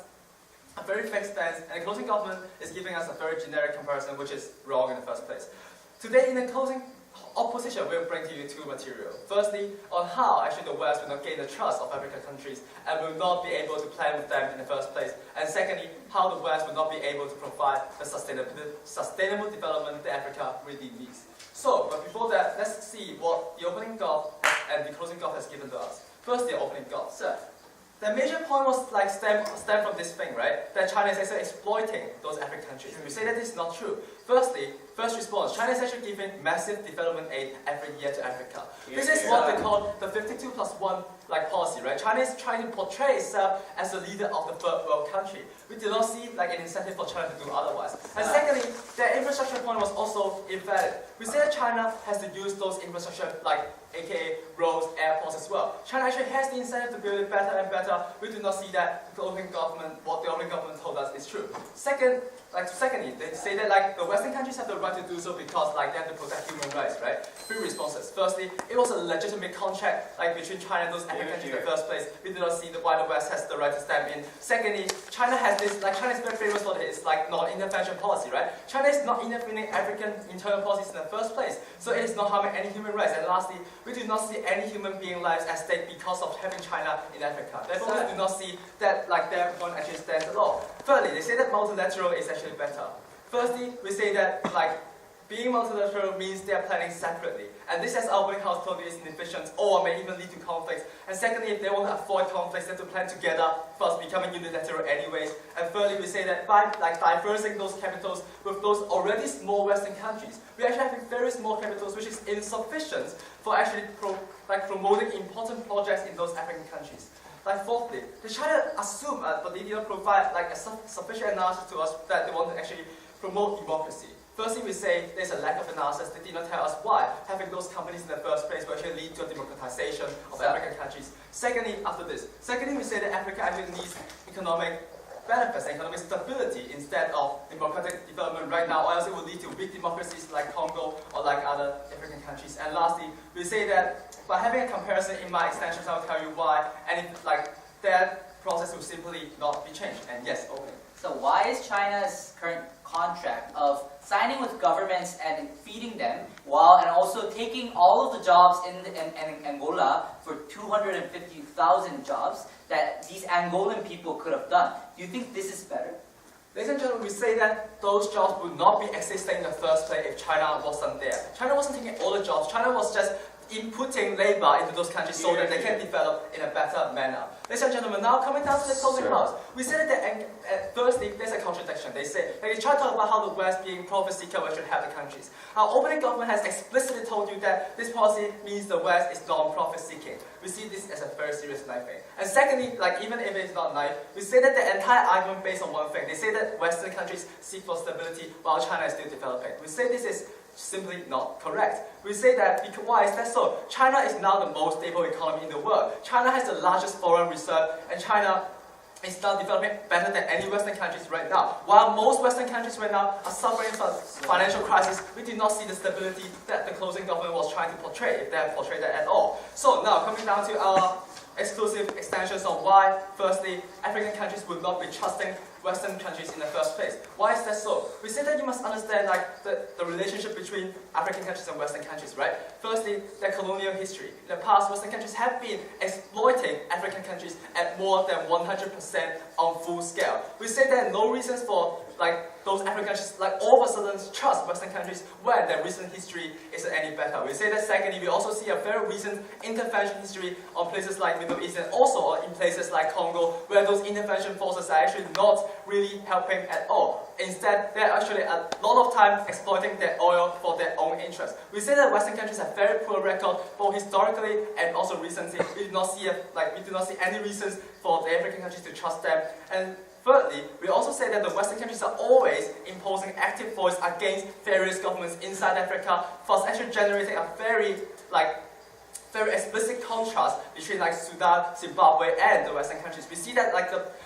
a very fixed stance, and the closing government is giving us a very generic comparison, which is wrong in the first place. Today, in the closing opposition, we'll bring to you two material. Firstly, on how actually the West will not gain the trust of African countries and will not be able to plan with them in the first place. And secondly, how the West will not be able to provide the sustainable development that Africa really needs. So, but before that, let's see what the opening gulf and the closing gulf has given to us. First, the opening gulf. So, the major point was like stem from this thing, right? That China is actually exploiting those African countries. We say that this is not true. Firstly, first response, China is actually giving massive development aid every year to Africa. This is what they call the 52+1 policy, right? China is trying to portray itself as the leader of the third world country. We do not see an incentive for China to do otherwise. And secondly, their infrastructure point was also invalid. We say that China has to use those infrastructure aka roads, airports as well. China actually has the incentive to build it better and better. We do not see that what the opening government told us is true. Secondly, they say that the Western countries have the right to do so because they have to protect human rights, right? Three responses. Firstly, it was a legitimate contract between China and those African countries in the first place. We do not see why the West has the right to step in. Secondly, China has this, China is very famous for its non-intervention policy, right? China is not intervening African internal policies in the first place, so it is not harming any human rights. And lastly, we do not see any human being lives at stake because of having China in Africa. Therefore, we do not see that their point actually stands at all. Thirdly, they say that multilateral is actually better. Firstly, we say that being multilateral means they are planning separately. And this, as our opening house told you, is inefficient or may even lead to conflicts. And secondly, if they want to avoid conflicts, they have to plan together, first becoming unilateral anyways. And thirdly, we say that by diversing those capitals with those already small Western countries, we actually have very small capitals which is insufficient for actually promoting important projects in those African countries. Fourthly, the China assume, but they didn't provide a sufficient analysis to us that they want to actually promote democracy. Firstly, we say there's a lack of analysis. They did not tell us why having those companies in the first place will actually lead to a democratization of African countries. Secondly, we say that Africa actually needs economic benefits, economic stability instead of democratic development right now, or else it will lead to weak democracies like Congo or like other African countries. And lastly, we say that by having a comparison in my extensions, I'll tell you why, and that process will simply not be changed. And yes, open. So why is China's current contract of signing with governments and feeding them, and also taking all of the jobs in Angola for 250,000 jobs that these Angolan people could have done? Do you think this is better? Ladies and gentlemen, we say that those jobs would not be existing in the first place if China wasn't there. China wasn't taking all the jobs. China was just inputting labor into those countries so that they can develop in a better manner. Ladies and gentlemen, now coming down to the closing house, we said that firstly, there's a contradiction. They try to talk about how the West being profit seeker should help the countries. Our opening government has explicitly told you that this policy means the West is non-profit seeking. We see this as a very serious knifing. And secondly, even if it's not knife, we say that the entire argument based on one thing. They say that Western countries seek for stability while China is still developing. We say this is simply not correct. We say that because why is that so? China is now the most stable economy in the world. China has the largest foreign reserve, and China is now developing better than any Western countries right now. While most Western countries right now are suffering from financial crisis, we did not see the stability that the closing government was trying to portray, if they have portrayed that at all. So now coming down to our exclusive extensions on why, firstly, African countries would not be trusting Western countries in the first place. Why is that so? We say that you must understand the relationship between African countries and Western countries, right? Firstly, their colonial history. In the past, Western countries have been exploiting African countries at more than 100% on full scale. We say there are no reasons for those African countries all of a sudden trust Western countries when their recent history isn't any better. We say that secondly, we also see a very recent intervention history on places like Middle East and also in places like Congo, where those intervention forces are actually not really helping at all. Instead, they're actually a lot of time exploiting their oil for their own interests. We say that Western countries have very poor record, both historically and also recently. We do not see any reasons for the African countries to trust them. And thirdly, we also say that the Western countries are always imposing active force against various governments inside Africa, thus actually generating a very explicit contrast between Sudan, Zimbabwe, and the Western countries. We see that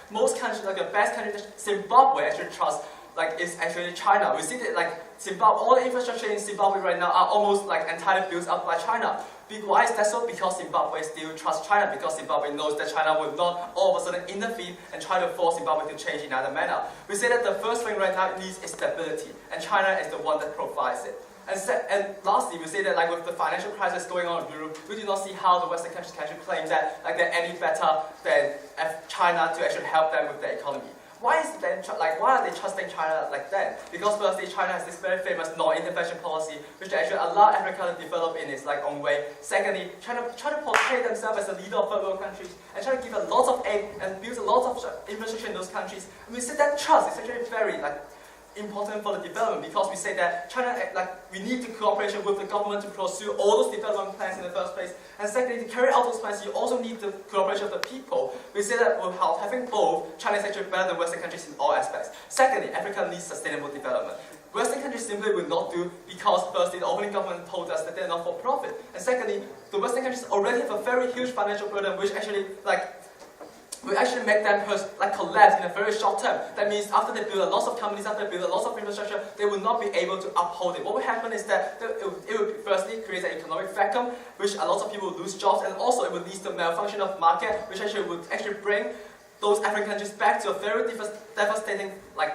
most countries, the best country that Zimbabwe actually trusts, is actually China. We see that Zimbabwe, all the infrastructure in Zimbabwe right now are almost entirely built up by China. Why is that so? Because Zimbabwe still trusts China, because Zimbabwe knows that China will not all of a sudden intervene and try to force Zimbabwe to change in another manner. We say that the first thing right now it needs is stability, and China is the one that provides it. And lastly, we say that with the financial crisis going on in Europe, we do not see how the Western countries can actually claim that they're any better than China to actually help them with their economy. Why are they trusting China like that? Because firstly, China has this very famous non-intervention policy, which actually allow Africa to develop in its own way. Secondly, China try to portray themselves as a leader of third world countries and try to give a lot of aid and build a lot of infrastructure in those countries. And we say that trust is actually very important for the development, because we say that China, we need the cooperation with the government to pursue all those development plans in the first place. And secondly, to carry out those plans, you also need the cooperation of the people. We say that without having both, China is actually better than Western countries in all aspects. Secondly, Africa needs sustainable development. Western countries simply will not do, because firstly, the opening government told us that they're not for profit. And secondly, the Western countries already have a very huge financial burden, which actually will actually make them collapse in a very short term. That means after they build a lot of companies, after they build a lot of infrastructure, they will not be able to uphold it. What will happen is that it will firstly create an economic vacuum, which a lot of people will lose jobs, and also it will lead to malfunction of market, which would actually bring those African countries back to a very devastating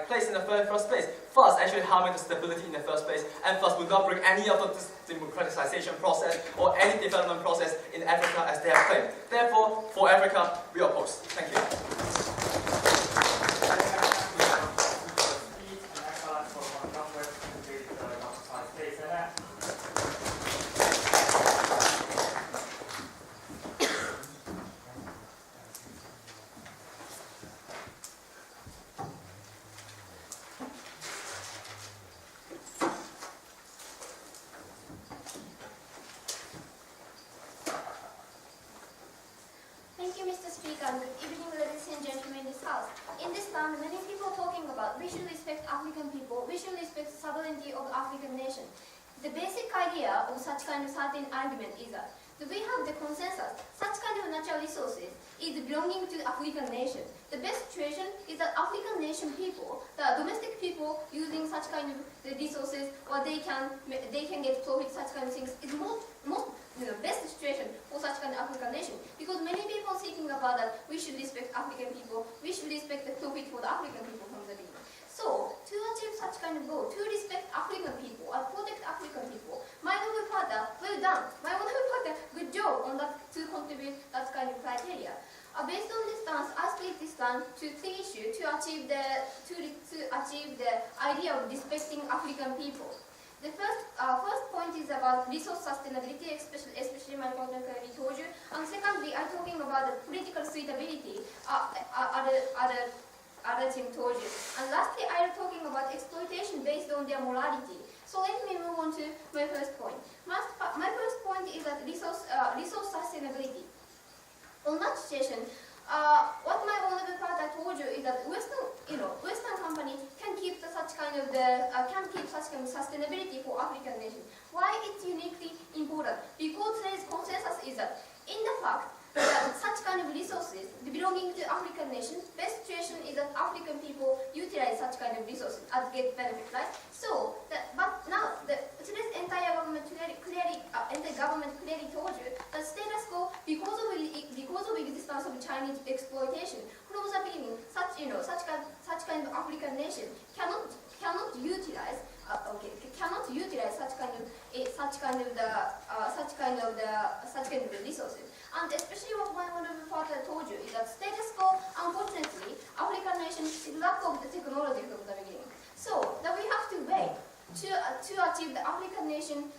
place in the first place, thus actually harming the stability in the first place, and thus will not bring any of the democratization process or any development process in Africa as they have claimed. Therefore, for Africa, we oppose. Thank you. and good evening, ladies and gentlemen in this house. In this land, many people are talking about we should respect African people, we should respect sovereignty of the African nation. The basic idea of such kind of certain argument is that we have the consensus, such kind of natural resources is belonging to the African nation. The best situation is that African nation people, the domestic people using such kind of resources, or they can get profit, such kind of things, is not the best situation for such kind of African nation. Because many people are thinking about that we should respect African people, we should respect the profit for the African people from the beginning. So, to achieve such kind of goal, to respect African people or protect African people, my honorable father, well done. My honorable father, good job on that to contribute that kind of criteria. Based on this stance, I split this stance to three issues to achieve the idea of respecting African people. The first point is about resource sustainability, especially my partner already told you. And secondly, I'm talking about the political suitability. Other thing told you. And lastly, I'm talking about exploitation based on their morality. So let me move on to my first point. My first point is that resource sustainability. On that situation, what my honorable father told you is that Western company can keep such kind of sustainability for African nation. Why it's uniquely important? Because there is consensus is that in the fact that such kind of resources belonging to African nation, best situation is that African people utilize such kind of resources and get benefit, right? So, but now today's entire government clearly told you that status quo because of existence of Chinese exploitation from the beginning, such kind of African nation cannot utilize such kind of resources. And especially what my honorable father told you is that status quo, unfortunately, African nation is lack of the technology from the beginning. So that we have to wait to achieve the African nation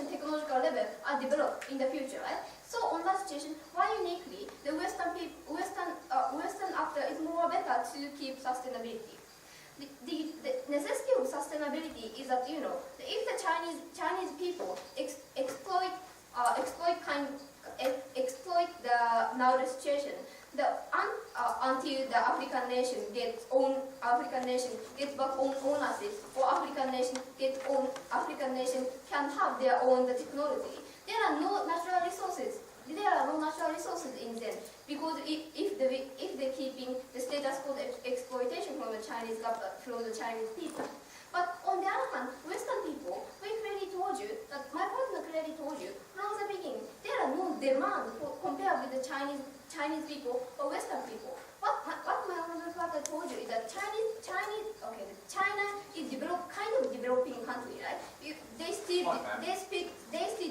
technological level are developed in the future, right? So on that situation, why uniquely the Western actor is more better to keep sustainability. The necessity of sustainability is that if the Chinese people exploit the nowadays situation, until the African nation gets back own ownership, or African nation can have their own technology. There are no natural resources. There are no natural resources in them, because if they're keeping the status quo exploitation from the Chinese people. But on the other hand, Western people, we clearly told you that my partner clearly told you from the beginning there are no demand compared with the Chinese people or Western people. What my honorable father told you is that China is developing country, right? They still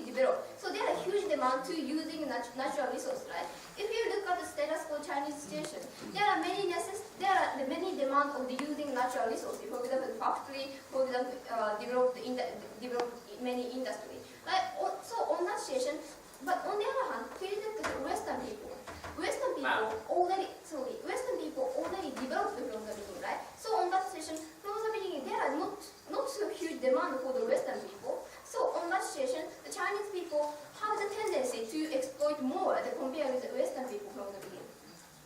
develop. So there are huge demand to using natural resources, right? If you look at the status quo Chinese situation, there are many demand of the using natural resources. For example, factory, for example, develop many industry. Right? So on that situation, but on the other hand, we look at the Western people. Western people already developed from the beginning, right? So on that situation, from the beginning, there are not so huge demand for the Western people. So on that situation, the Chinese people have the tendency to exploit more compared with the Western people from the beginning.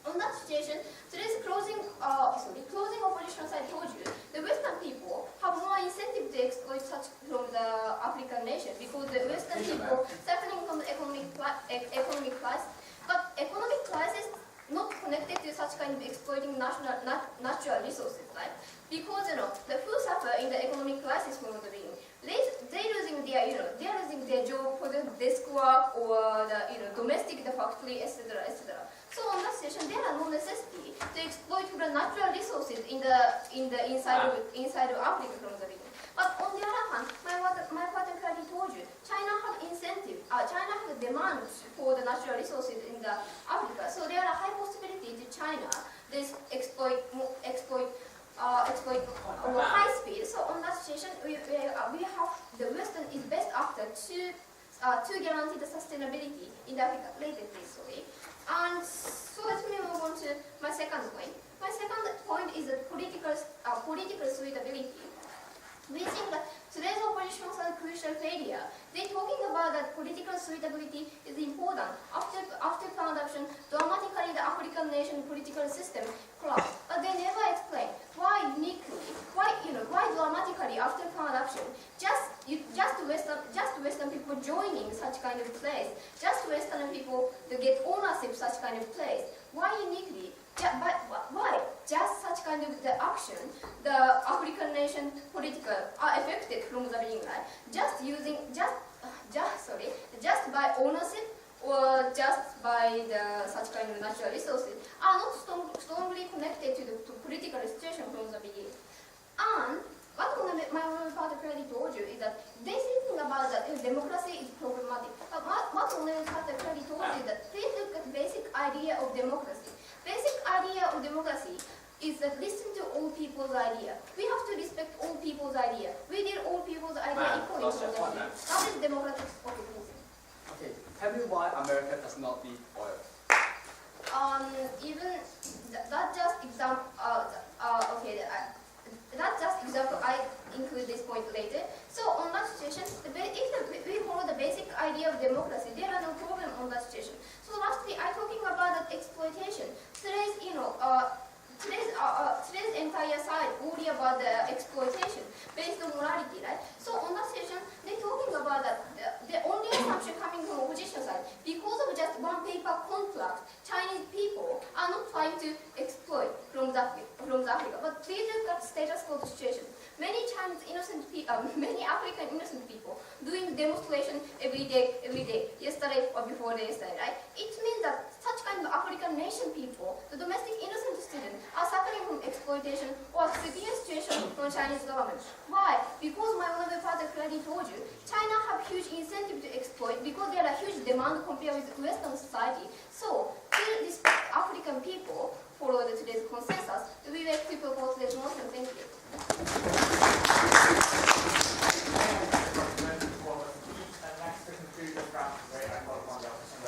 On that situation, today's closing opposition side told you the Western people have more incentive to exploit such from the African nation, because the Western people suffering from the economic crisis. But economic crisis not connected to such kind of exploiting natural resources, right? Because the who suffer in the economic crisis from the beginning, they're losing their job for the desk work or the domestic the factory, etc., etc. So on that situation, there are no necessity to exploit the natural resources in the inside of Africa from the beginning. But on the other hand, my partner clearly told you, China have incentive. China have demand for the natural resources in the Africa. So there are high possibility to China this exploit high speed. So on that situation, we have the Western is best actor to guarantee the sustainability in the Africa. Later, please, sorry. And so let me move on to my second point. My second point is the political suitability. We think that today's oppositions are a crucial failure. They're talking about that political suitability is important. After plan adoption, dramatically the African nation political system collapsed. But they never explain why uniquely, why dramatically after plan adoption, just Western people joining such kind of place, just Western people to get ownership such kind of place. Why uniquely? Why just such kind of the action, the African nation political are affected from the beginning, right? Just by ownership or just by the such kind of natural resources are not strongly connected to political situation from the beginning. And what my father clearly told you is that they thinking about that democracy is problematic. But what my father clearly told you is that please look at basic idea of democracy. Basic idea of democracy is that listen to all people's idea. We have to respect all people's idea. We need all people's idea equally. That is democratic. Okay, please. Okay, tell me why America does not need oil. Even that just example. That's just example. I include this point later. So on that situation, if we follow the basic idea of democracy, there are no problem on that situation. So lastly, I'm talking about that exploitation. Today's entire side worry about the exploitation based on morality, right? So on that situation, they're talking about that the only assumption coming from opposition side, because of just one paper contract, Chinese people are not trying to exploit from the Africa. But please look at status quo situation. Many many African innocent people doing demonstration every day, yesterday or before yesterday, right? It means that such kind of African nation people, the domestic innocent students, are suffering from exploitation or severe situation from Chinese government. Why? Because my honorable father clearly told you, China have huge incentive to exploit because there are huge demand compared with Western society. So, till these African people follow today's consensus, we like to propose this motion. Thank you. Next to conclude this round, I call upon the opposition.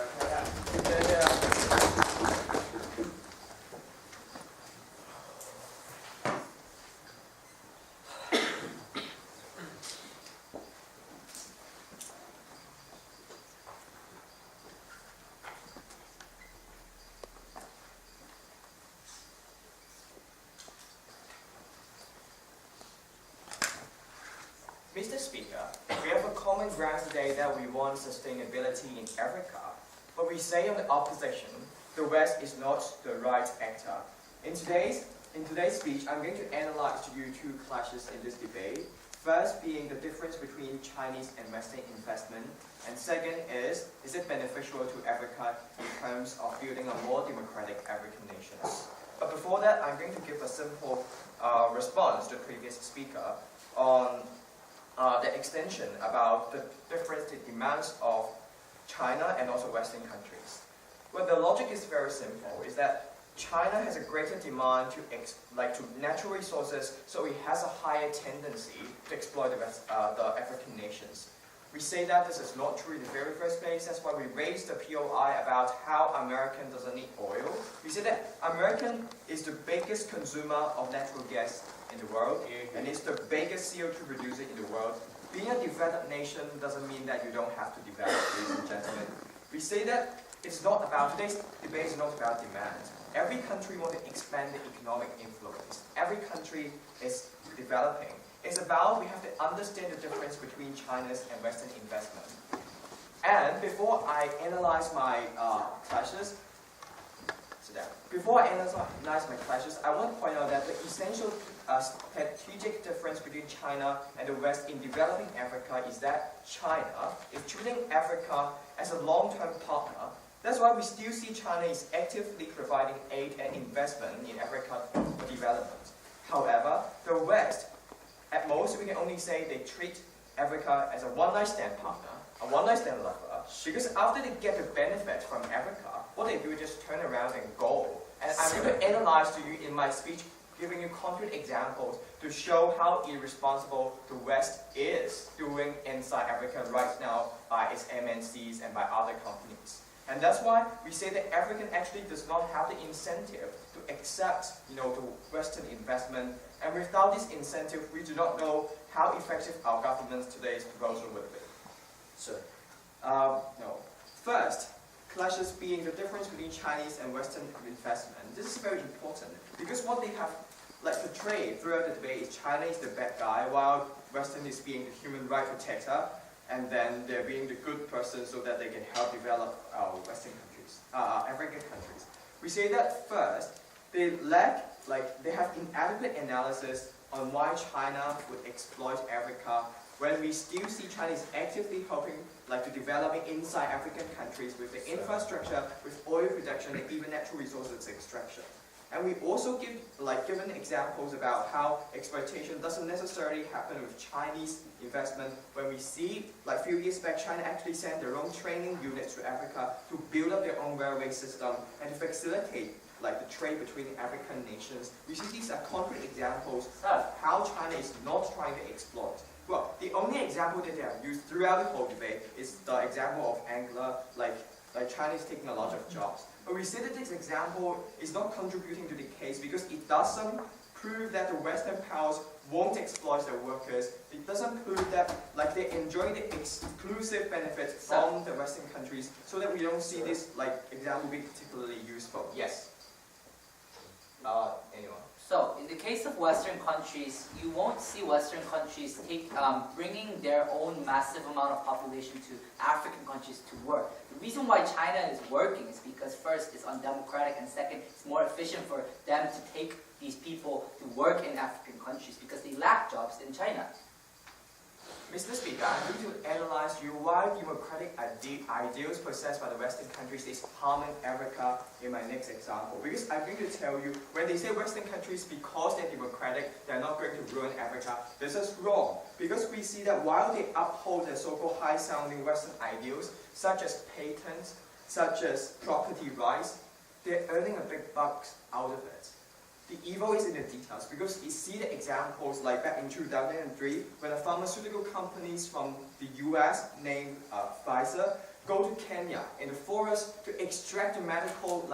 Mr. Speaker, we have a common ground today that we want sustainability in Africa, but we say on the opposition, the West is not the right actor. In today's speech, I'm going to analyze to you two clashes in this debate. First being the difference between Chinese and Western investment, and second is it beneficial to Africa in terms of building a more democratic African nation? But before that, I'm going to give a simple response to the previous speaker on the extension about the difference in demands of China and also Western countries. Well, the logic is very simple, is that China has a greater demand to natural resources, so it has a higher tendency to exploit the African nations. We say that this is not true in the very first place. That's why we raised the POI about how American doesn't need oil. We say that American is the biggest consumer of natural gas in the world, and it's the biggest CO2 producer in the world. Being a developed nation doesn't mean that you don't have to develop, ladies and gentlemen. We say that it's not about, today's debate is not about demand. Every country wants to expand the economic influence. Every country is developing. It's about, we have to understand the difference between China's and Western investment. And before I analyze my clashes, I want to point out that the essential strategic difference between China and the West in developing Africa is that China is treating Africa as a long-term partner. That's why we still see China is actively providing aid and investment in Africa for development. However, the West, at most, we can only say they treat Africa as a one-night stand partner, a one-night stand lover, because after they get the benefit from Africa, what they do is just turn around and go. And I'm going to analyze to you in my speech, giving you concrete examples to show how irresponsible the West is doing inside Africa right now by its MNCs and by other companies. And that's why we say that Africa actually does not have the incentive to accept, the Western investment. And without this incentive, we do not know how effective our government's today's proposal would be. Sir. No. First, clashes being the difference between Chinese and Western investment. This is very important because what they have portrayed throughout the debate is China is the bad guy while Western is being the human right protector, and then they're being the good person so that they can help develop our Western countries, African countries. We say that first, they have inadequate analysis on why China would exploit Africa when we still see China is actively helping to developing inside African countries with the infrastructure, with oil production, and even natural resources extraction. And we also given examples about how exploitation doesn't necessarily happen with Chinese investment. When we see, a few years back, China actually sent their own training units to Africa to build up their own railway system and to facilitate the trade between African nations. We see these are concrete examples of how China is not trying to exploit. Well, the only example that they have used throughout the whole debate is the example of Angler, like China is taking a lot of jobs. But we say that this example is not contributing to the case because it doesn't prove that the Western powers won't exploit their workers. It doesn't prove that they enjoy the exclusive benefits from the Western countries, so that we don't see this example being particularly useful. Yes. Anyone? So, in the case of Western countries, you won't see Western countries bringing their own massive amount of population to African countries to work. The reason why China is working is because first, it's undemocratic, and second, it's more efficient for them to take these people to work in African countries because they lack jobs in China. Mr. Speaker, I'm going to analyze why democratic ideals possessed by the Western countries is harming Africa in my next example. Because I'm going to tell you, when they say Western countries, because they're democratic, they're not going to ruin Africa, this is wrong. Because we see that while they uphold the so-called high-sounding Western ideals, such as patents, such as property rights, they're earning a big bucks out of it. The evil is in the details, because you see the examples back in 2003 when the pharmaceutical companies from the US named Pfizer go to Kenya in the forest to extract the medical,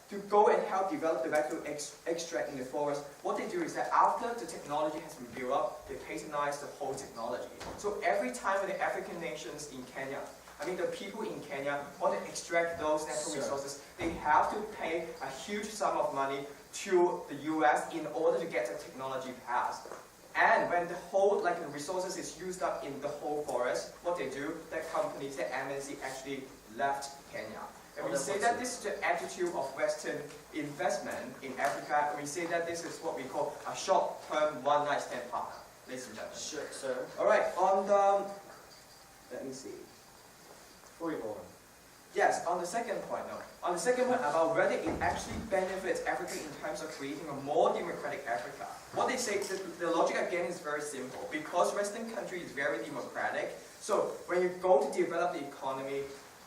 to go and help develop the medical extract in the forest. What they do is that after the technology has been built up, they patronize the whole technology. So every time when the African nations in Kenya, the people in Kenya want to extract those natural resources, they have to pay a huge sum of money to the US in order to get the technology passed. And when the whole, the resources is used up in the whole forest, what they do, that companies, the MNC actually left Kenya. And we say that this is the attitude of Western investment in Africa, and we say that this is what we call a short-term one-night stand partner, ladies and gentlemen. Sure, sir. All right, on the, let me see. Before we go on. Yes, on the second point, on the second point about whether it actually benefits Africa in terms of creating a more democratic Africa. What they say, the logic again is very simple. Because Western country is very democratic, so when you go to develop the economy,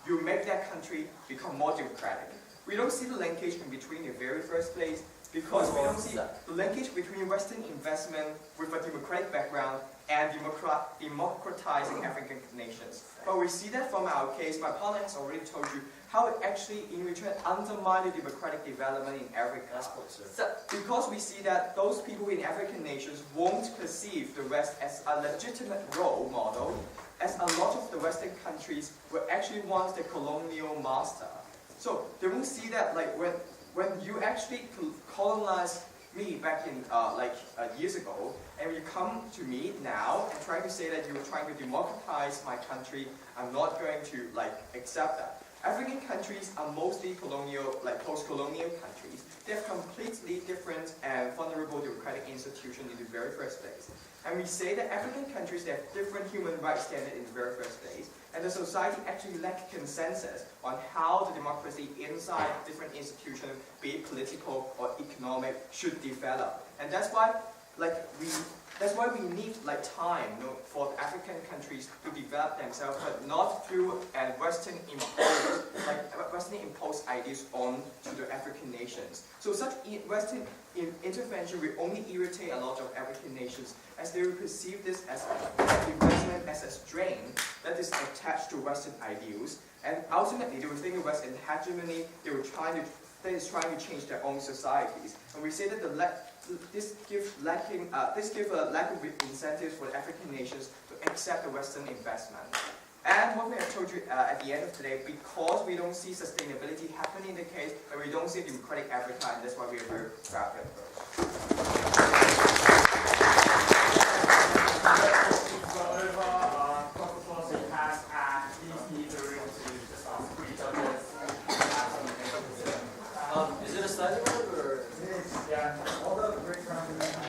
you make that country become more democratic. We don't see the linkage in between in the very first place, because we don't see the linkage between Western investment with a democratic background and democratizing African nations. But we see that from our case, my partner has already told you how it actually in return undermines the democratic development in Africa. That's what, sir. So, because we see that those people in African nations won't perceive the West as a legitimate role model, as a lot of the Western countries were actually once the colonial master. So they won't see that when you actually colonized me back in years ago, and you come to me now and trying to say that you're trying to democratize my country, I'm not going to accept that. African countries are mostly colonial, post-colonial countries. They have completely different and vulnerable democratic institutions in the very first place. And we say that African countries, they have different human rights standards in the very first place, and the society actually lacks consensus on how the democracy inside different institutions, be it political or economic, should develop. And that's why we need time for African countries to develop themselves, but not through Western imposed ideas on to the African nations. So such Western intervention will only irritate a lot of African nations, as they will perceive this as investment as a strain that is attached to Western ideals, and ultimately they will think of Western hegemony. They will try to that is trying to change their own societies. And we say that this gives a lack of incentives for the African nations to accept the Western investment. And what we have told you at the end of today, because we don't see sustainability happening in the case, and we don't see democratic Africa, and that's why we are very proud of it. Is it a silent word or? Yeah.